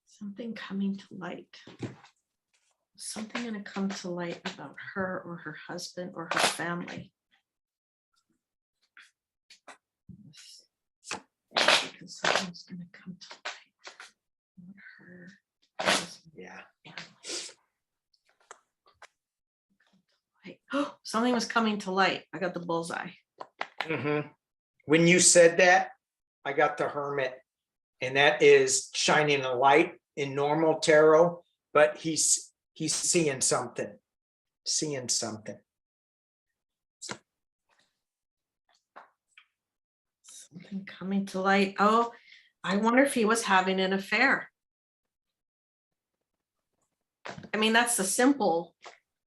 Something coming to light. Something going to come to light about her or her husband or her family. Because something's going to come to light. Her husband, Yeah. family. Oh, something was coming to light. I got the bullseye. Mm-hmm. When you said that, I got the Hermit, and that is shining a light in normal tarot, but he's seeing something. Seeing something. Something coming to light. Oh, I wonder if he was having an affair. I mean, that's the simple,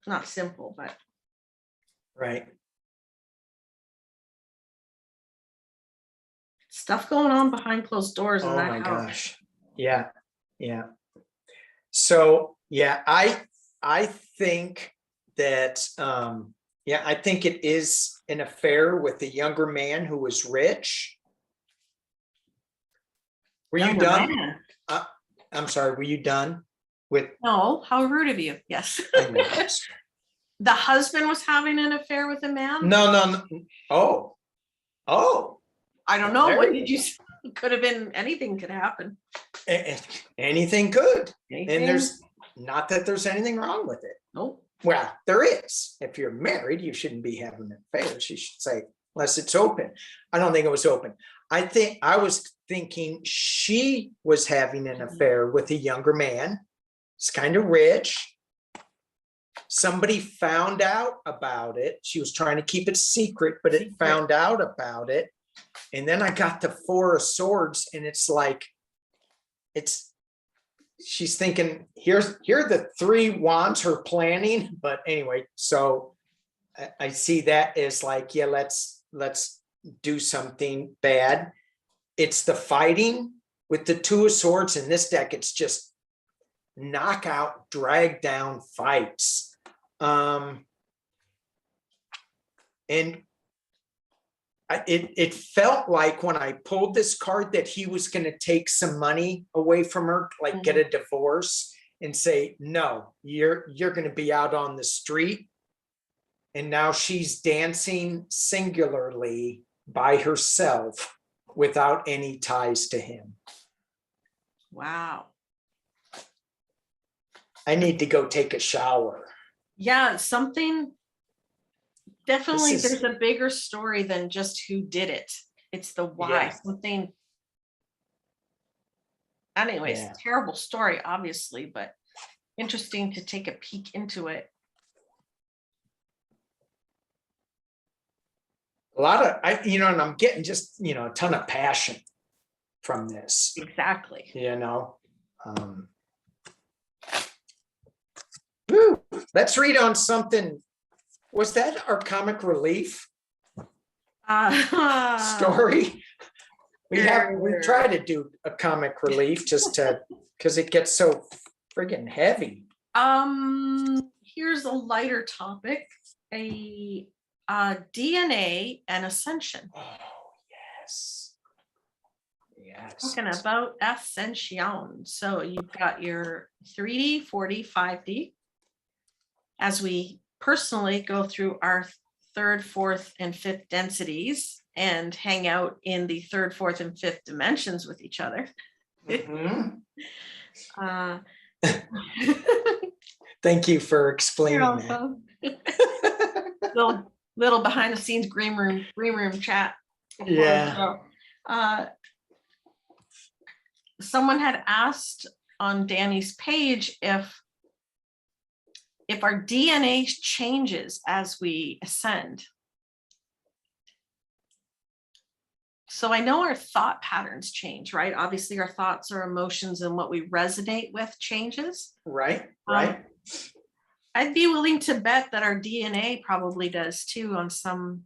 not simple, but Right. stuff going on behind closed doors in Oh that my house. gosh. Yeah. Yeah. So, yeah, I think that, yeah, I think it is an affair with a younger man who was rich. Were you Younger done? man. I'm sorry, were you done with? No, how rude of you. Yes. I know. The husband was having an affair with a man? No. Oh, I don't know. there What you did you say? Could have been anything could happen. anything good. Anything? And there's not that there's anything wrong with it. Nope. Well, there is. If you're married, you shouldn't be having affairs. You should say, unless it's open. I don't think it was open. I was thinking she was having an affair with a younger man. He's kind of rich. Somebody found out about it. She was trying to keep it secret, but it found out about it. And then I got the Four of Swords, and it's like, she's thinking, here are the three wands, her planning. But anyway, so I see that as like, yeah, let's do something bad. It's the fighting with the Two of Swords. In this deck, it's just knockout, drag down fights. And it felt like when I pulled this card that he was going to take some money away from her, like get a divorce and say, no, you're going to be out on the street. And now she's dancing singularly by herself without any ties to him. Wow. I need to go take a shower. Yeah, something. Definitely, there's a bigger story than just who did it. It's the why. Yeah. Something. Anyways, terrible story, obviously, but interesting to take a peek into it. A lot of, and I'm getting just, a ton of passion from this. Exactly. Let's read on something. Was that our comic relief story? We try to do a comic relief just because it gets so friggin' heavy. Here's a lighter topic: DNA and Ascension. Oh yes. Talking about Ascension. So you've got your 3D, 4D, 5D. As we personally go through our third, fourth, and fifth densities and hang out in the third, fourth, and fifth dimensions with each other. Thank you for explaining that. little behind the scenes green room chat. Yeah. Someone had asked on Danny's page if our DNA changes as we ascend. So I know our thought patterns change, right? Obviously our thoughts, our emotions, and what we resonate with changes. Right. I'd be willing to bet that our DNA probably does too, on somehow,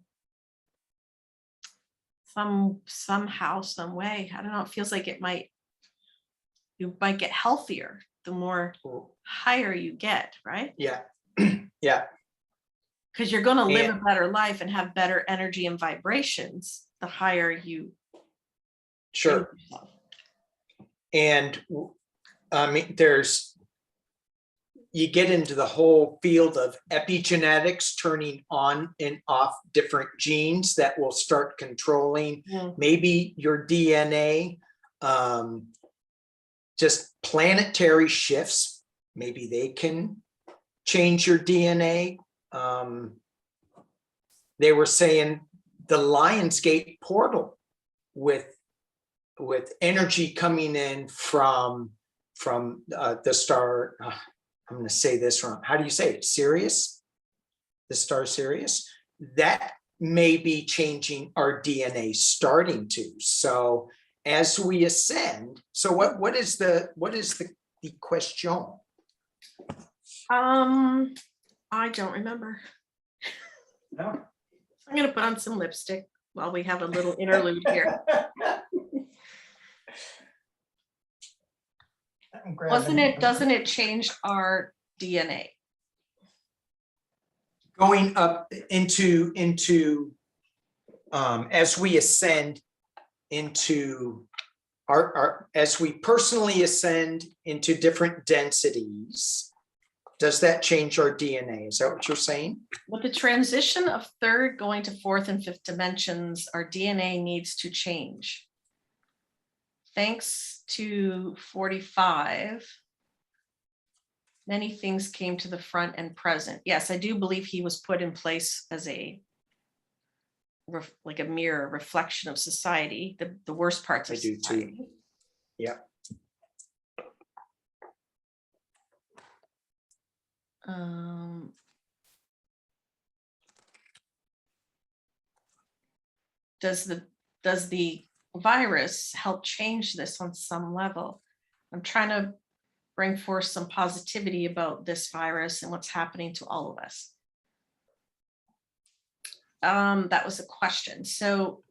some way. I don't know. It feels like you might get healthier the more higher you get, right? Yeah. Because you're going to live a better life and have better energy and vibrations the higher you. Sure. And I mean, you get into the whole field of epigenetics, turning on and off different genes that will start controlling maybe your DNA. Just planetary shifts, maybe they can change your DNA. They were saying the Lionsgate portal with energy coming in from the star. I'm going to say this wrong. How do you say it? Sirius, the star Sirius. That may be changing our DNA, starting to. So as we ascend, so what is the question? I don't remember. No. I'm gonna put on some lipstick. while we have a little interlude here. Doesn't it change our DNA? Going up into as we ascend into as we personally ascend into different densities, does that change our DNA? Is that what you're saying? With the transition of third going to fourth and fifth dimensions, our DNA needs to change. Thanks to 45, many things came to the front and present. Yes, I do believe he was put in place as like a mirror reflection of society, the worst parts of society. Too. Yeah. Does the virus help change this on some level? I'm trying to bring forth some positivity about this virus and what's happening to all of us. That was a question. So,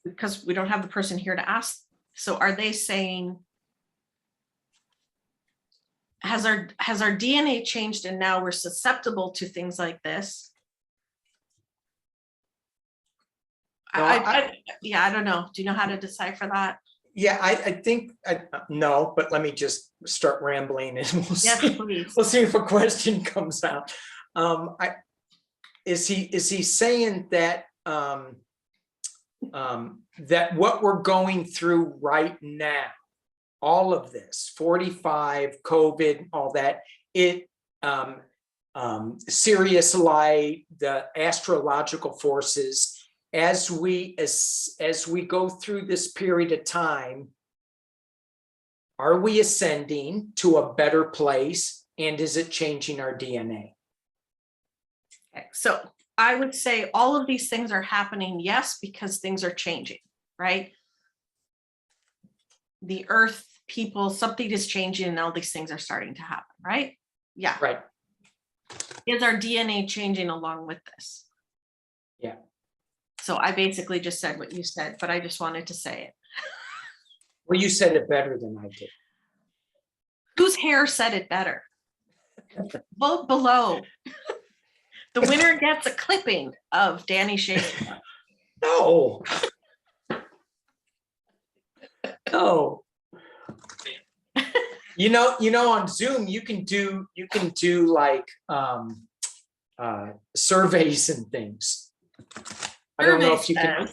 because we don't have the person here to ask, so are they saying, has our DNA changed and now we're susceptible to things like this? No, I don't know. Do you know how to decipher that? Yeah, I think no, but let me just start rambling and we'll Yes, see. please. We'll see if a question comes out. Is he saying that that what we're going through right now, all of this 45, COVID, all that, it Sirius light, the astrological forces, as we go through this period of time, are we ascending to a better place, and is it changing our DNA? Okay, so I would say all of these things are happening, yes, because things are changing, right? The earth, people, something is changing and all these things are starting to happen, right? Yeah. Right. Is our DNA changing along with this? Yeah. So I basically just said what you said, but I just wanted to say it. Well, you said it better than I did. Whose hair said it better? Vote below. The winner gets a clipping of Danny Shay's hair. No. No. You know, on Zoom, you can do like surveys and things. I don't know if you can.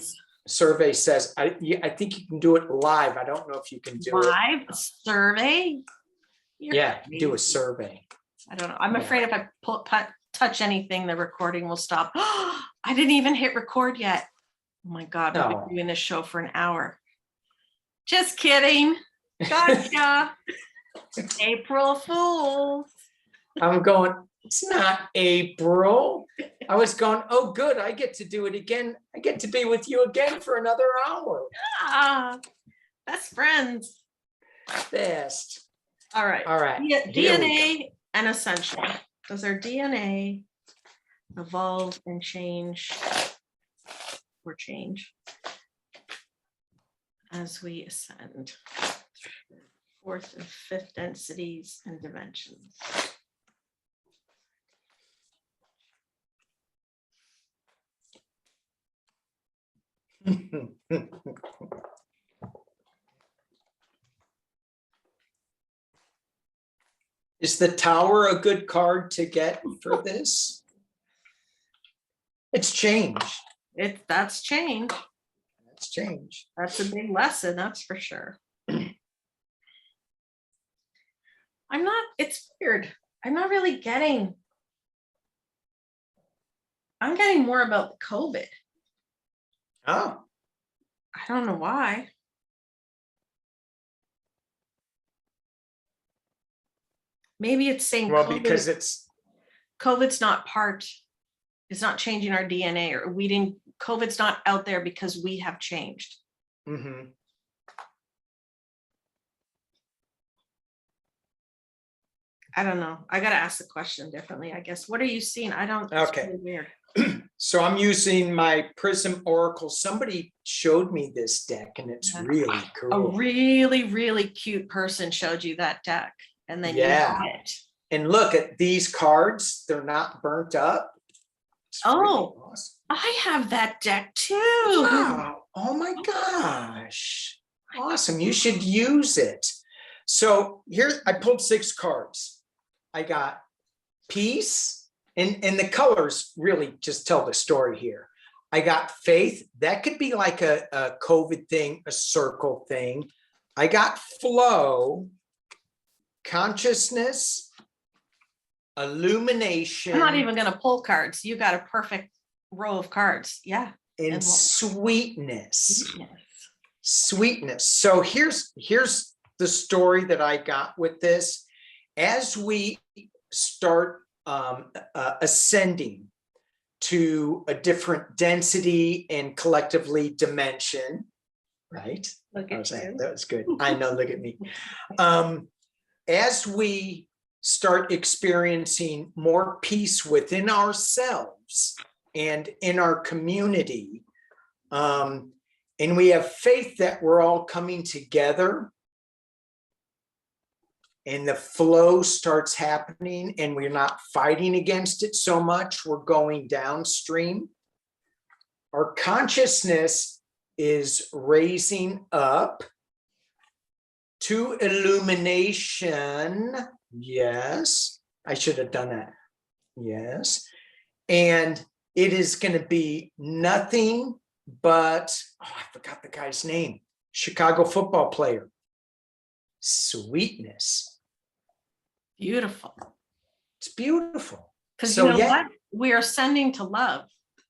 Survey says, I think you can do it live. I don't know if you can do live survey. Yeah, do a survey. I don't know. I'm afraid if I touch anything, the recording will stop. I didn't even hit record yet. Oh my God, we've been doing this show for an hour. Just kidding. Gotcha. April Fools. I'm going, it's not April. I was going, oh, good. I get to do it again. I get to be with you again for another hour. Ah, best friends. Best. All right. All right. DNA and Ascension. Does our DNA evolve and change or change as we ascend? Fourth and fifth densities and dimensions. Is the tower a good card to get for this? It's change. That's change. That's change. That's a big lesson, that's for sure. It's weird. I'm not really getting. I'm getting more about COVID. Oh. I don't know why. Maybe it's saying well, because COVID's not it's not changing our DNA, or COVID's not out there because we have changed. I don't know. I gotta ask the question differently, I guess. What are you seeing? I don't. It's Okay. really weird. So I'm using my Prism Oracle. Somebody showed me this deck and it's Yeah. really A cool. really, really cute person showed you that deck, and then you Yeah. got it. And look at these cards. They're not burnt up. It's Oh, really awesome. I have that deck too. Wow. Oh my gosh. Awesome. You should use it. So here I pulled 6 cards. I got peace, and the colors really just tell the story here. I got faith. That could be like a COVID thing, a circle thing. I got flow, consciousness, illumination. I'm not even gonna pull cards. You got a perfect row of cards. Yeah. And sweetness. Yes. Sweetness. So here's the story that I got with this. As we start ascending to a different density and collectively dimension, right? Look at you. That was good. I know, look at me. As we start experiencing more peace within ourselves and in our community, and we have faith that we're all coming together and the flow starts happening and we're not fighting against it so much, we're going downstream. Our consciousness is raising up to illumination. Yes, I should have done that. Yes. And it is going to be nothing but, oh, I forgot the guy's name, Chicago football player. Sweetness. Beautiful. It's beautiful. Because So, you know yeah. what? We are sending to love.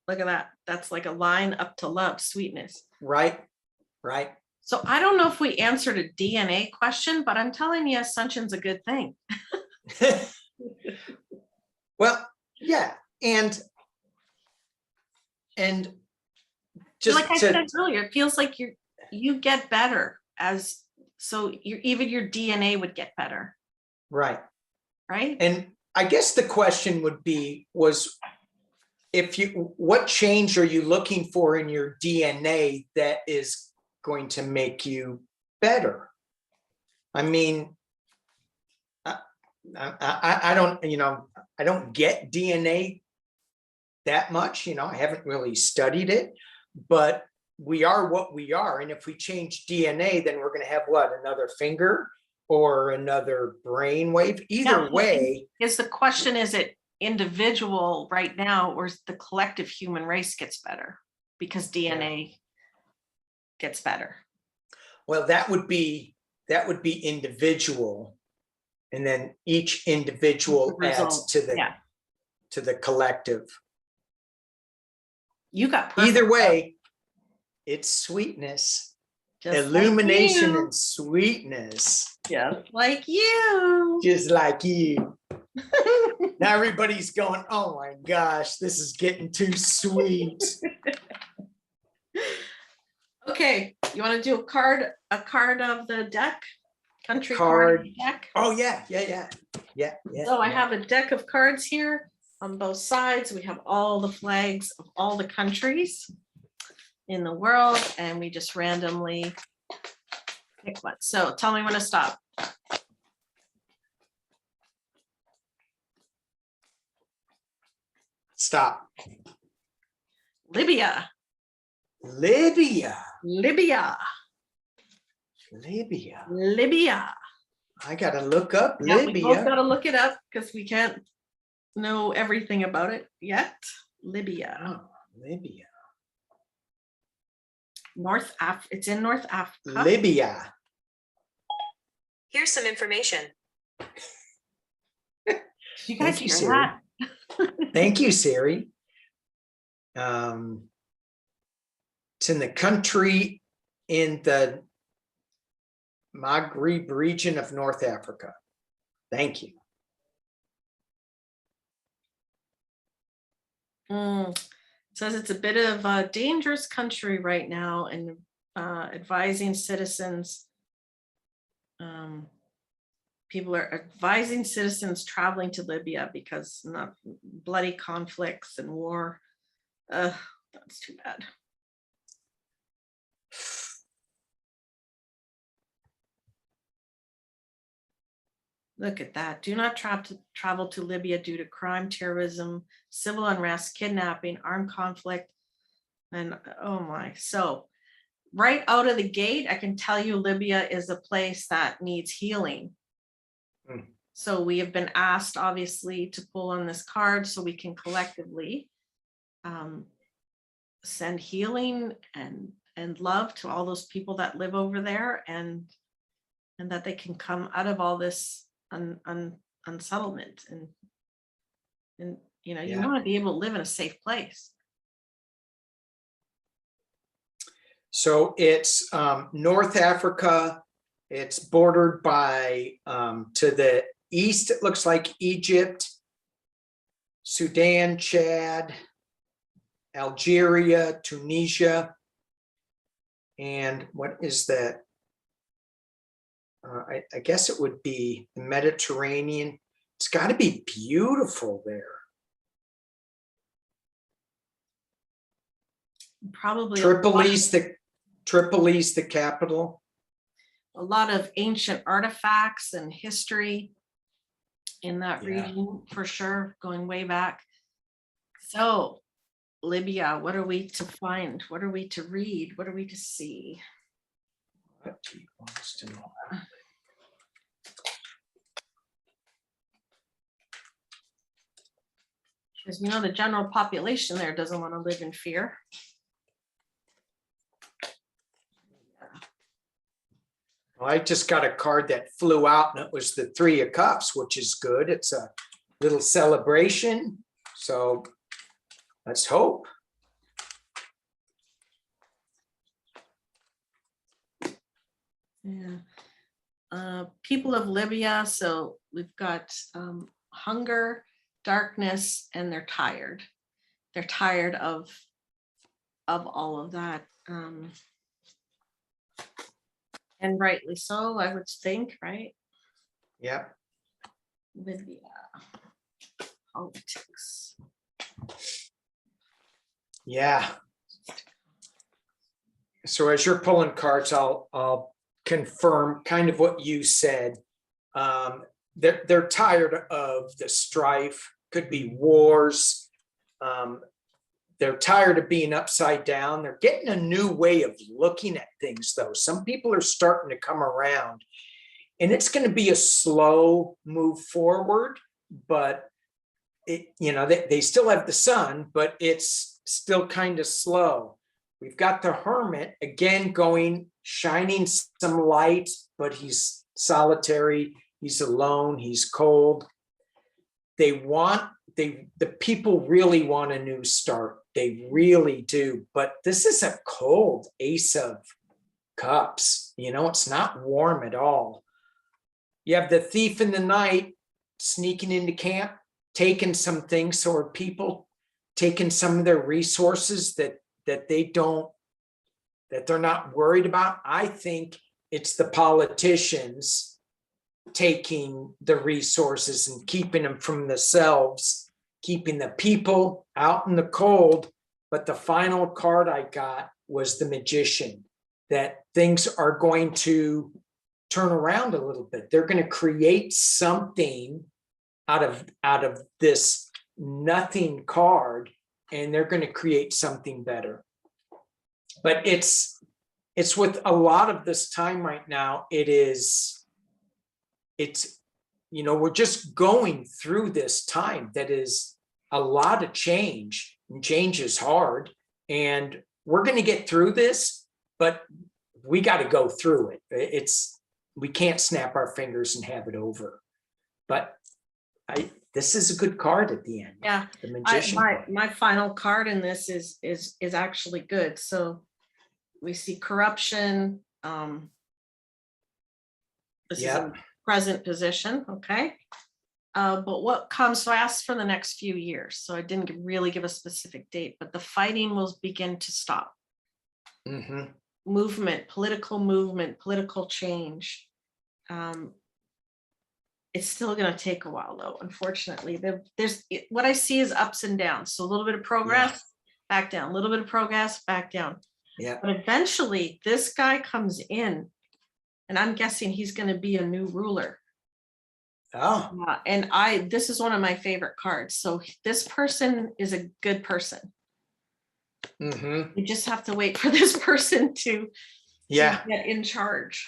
Look at that. That's like a line up to love, sweetness. Right, right. So I don't know if we answered a DNA question, but I'm telling you, Ascension's a good thing. Well, yeah. And just like I said earlier, it feels like you get better as, so even your DNA would get better. Right. Right. And I guess the question would be, what change are you looking for in your DNA that is going to make you better? I mean, I don't, I don't get DNA that much, I haven't really studied it, but we are what we are. And if we change DNA, then we're going to have what, another finger or another brain wave? Either way. Is the question, is it individual right now, or the collective human race gets better because DNA gets better? Well, that would be individual. And then each individual adds to the collective. You got perfect. Either way, it's sweetness, just illumination, like and sweetness. Just like you. Just like you. Now everybody's going, oh my gosh, this is getting too sweet. Okay, you want to do a card of the deck? Country card deck. Oh yeah. So I have a deck of cards here on both sides. We have all the flags of all the countries in the world, and we just randomly pick one. So tell me when to stop. Stop. Libya. Libya. Libya. Libya. Libya. I gotta look up Yeah, Libya. we both gotta look it up because we can't know everything about it yet. Libya. Oh, Libya. It's in North Africa. Libya. Here's some information. You guys Thank you, hear Siri. that? Thank you, Siri. It's in the country in the Maghreb region of North Africa. Thank you. It says it's a bit of a dangerous country right now, and advising citizens people are advising citizens traveling to Libya because not bloody conflicts and war. That's too bad. Look at that. Do not travel to Libya due to crime, terrorism, civil unrest, kidnapping, armed conflict. And oh my, so right out of the gate, I can tell you Libya is a place that needs healing. So we have been asked, obviously, to pull on this card so we can collectively send healing and love to all those people that live over there, and that they can come out of all this unsettlement, and you know, you want to be able to live in a safe place. So it's North Africa. It's bordered by to the east, it looks like Egypt, Sudan, Chad, Algeria, Tunisia, and what is that? I guess it would be the Mediterranean. It's got to be beautiful there. Probably Tripoli's the capital. a lot of ancient artifacts and history in that region, for sure, going way back. So Libya, what are we to find? What are we to read? What are we to see? What do you want us to know? Because you know, the general population there doesn't want to live in fear. Well, I just got a card that flew out, and it was the Three of Cups, which is good. It's a little celebration. So let's hope. Yeah. People of Libya. So we've got hunger, darkness, and they're tired. They're tired of all of that. And rightly so, I would think, right? Yeah. Libya. Politics. Yeah. So as you're pulling cards, I'll confirm kind of what you said. They're tired of the strife, could be wars. They're tired of being upside down. They're getting a new way of looking at things, though. Some people are starting to come around, and it's going to be a slow move forward, but they still have the sun, but it's still kind of slow. We've got the Hermit again shining some light, but he's solitary. He's alone. He's cold. The people really want a new start. They really do. But this is a cold Ace of Cups. It's not warm at all. You have the Thief in the night sneaking into camp, taking some things. So are people taking some of their resources that they're not worried about? I think it's the politicians taking the resources and keeping them from themselves, keeping the people out in the cold. But the final card I got was the Magician, that things are going to turn around a little bit. They're going to create something out of this nothing card, and they're going to create something better. But it's with a lot of this time right now, we're just going through this time that is a lot of change, and change is hard, and we're going to get through this, but we got to go through it. We can't snap our fingers and have it over. But this is a good card at the end. Yeah, the Magician. my final card in this is actually good. So we see corruption. This is a present position, okay? But what comes, so I asked for the next few years. So I didn't really give a specific date, but the fighting will begin to stop. Mm-hmm. Movement, political change. it's still going to take a while though, unfortunately. There's what I see is ups and downs. So a little bit of progress, back down, a little bit of progress, back down. Yeah. But eventually this guy comes in, and I'm guessing he's going to be a new ruler. Oh, And this is one of my favorite cards. So this person is a good person. mm-hmm. You just have to wait for this person to Yeah, get in charge.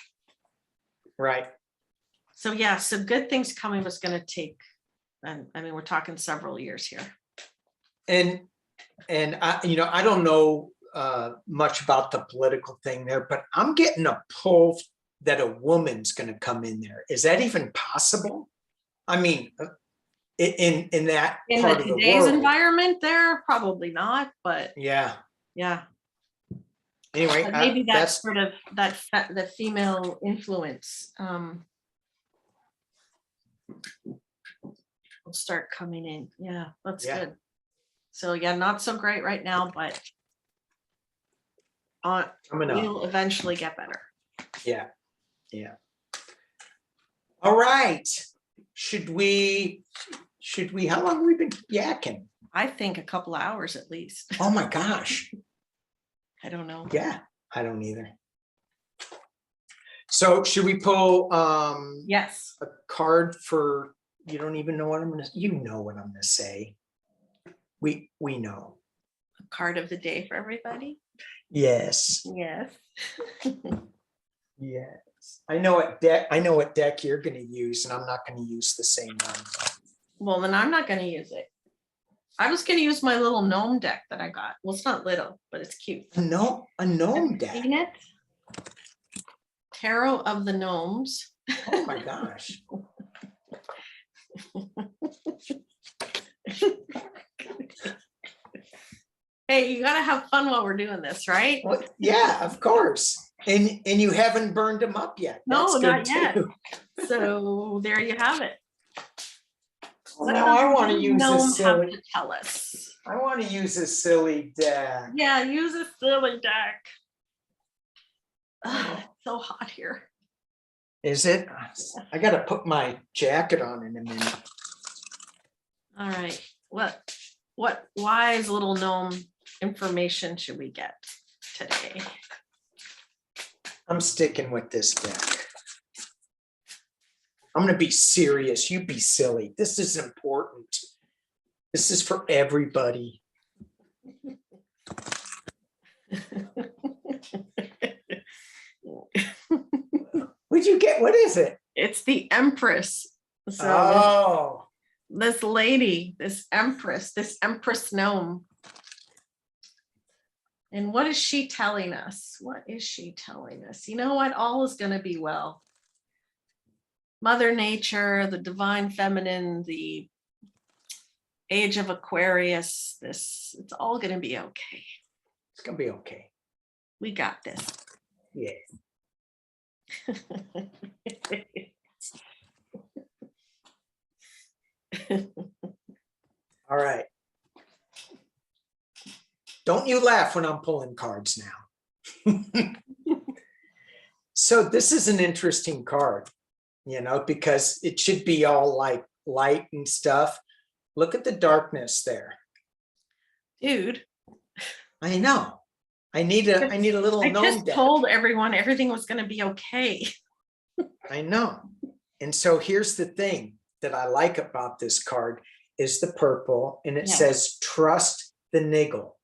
right. So yeah, so good things coming was going to take, and I mean, we're talking several years here. And I, I don't know much about the political thing there, but I'm getting a pull that a woman's going to come in there. Is that even possible? I mean, in that In part of the today's world. environment, there probably not, but Yeah. yeah. Anyway, But maybe that's that's sort of the female influence will start coming in. Yeah, that's Yeah. good. So yeah, not so great right now, but coming up. we'll eventually get better. Yeah. Yeah. All right. Should we, how long have we been yakking? I think a couple of hours at least. Oh my gosh. I don't know. Yeah, I don't either. So should we pull Yes. a card for, you don't even know what I'm gonna, you know what I'm gonna say. We know. A card of the day for everybody. Yes. Yes. Yes. I know what deck you're gonna use, and I'm not gonna use the same one. Well, then I'm not going to use it. I was going to use my little gnome deck that I got. Well, it's not little, but it's cute. A gnome Have you deck. seen it? Tarot of the Gnomes. Oh my gosh. Hey, you got to have fun while we're doing this, right? Well, yeah, of course. And you haven't burned them up yet. No, That's not good yet. So there you have it. What Now does I want to the use a gnome have silly. to tell us? I want to use a silly deck. Yeah, use a silly deck. Ugh, it's so hot here. Is it? I got to put my jacket on in a minute. All right. What wise little gnome information should we get today? I'm sticking with this deck. I'm going to be serious. You be silly. This is important. This is for everybody. What'd you get? What is it? It's the Empress. So Oh, this lady, this Empress gnome. And what is she telling us? What is she telling us? You know what? All is going to be well. Mother Nature, the divine feminine, the age of Aquarius, it's all going to be okay. it's going to be okay. We got this. Yeah. All right. Don't you laugh when I'm pulling cards now. So this is an interesting card, because it should be all like light and stuff. Look at the darkness there. Dude. I know. I need a little I gnome just deck. told everyone everything was going to be okay. I know. And so here's the thing that I like about this card is the purple, and it Yeah. says, trust the niggle.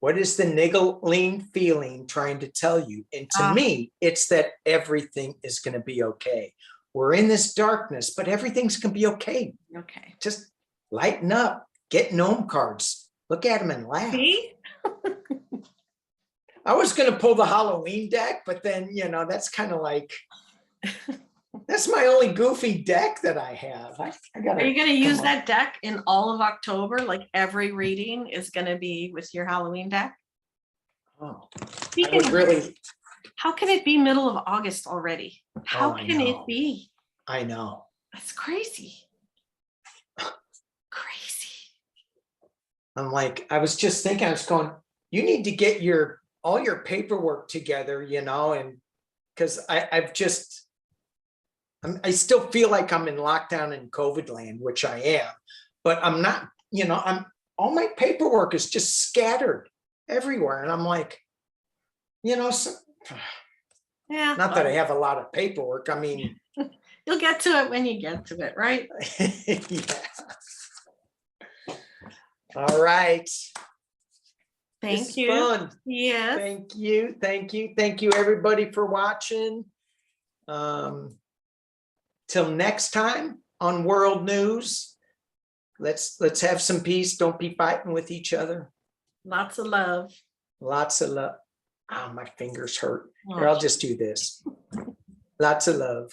What is the niggling feeling trying to tell you? And to me, it's that everything is going to be okay. We're in this darkness, but everything's going to be okay. Okay. Just lighten up, get gnome cards, look at them and laugh. See? I was going to pull the Halloween deck, but then, that's kind of like, that's my only goofy deck that I have. I gotta. Are you going to use that deck in all of October? Like every reading is going to be with your Halloween deck? Oh, I Speaking would of really. how can it be middle of August already? How I can it know. be? I know. That's crazy. Crazy. I'm like, I was just thinking, I was going, you need to get all your paperwork together, and because I've just, I still feel like I'm in lockdown in COVID land, which I am, but I'm not, all my paperwork is just scattered everywhere. And I'm like, so, Yeah. not that I have a lot of paperwork. I mean, You'll get to it when you get to it, right? yeah. All right. Thank This is you. fun. Yes. Thank you. Thank you. Thank you, everybody, for watching. Till next time on World News, let's have some peace. Don't be fighting with each other. Lots of love. Lots of love. Oh, my fingers hurt. Oh, Here, I'll just do this. Lots of love.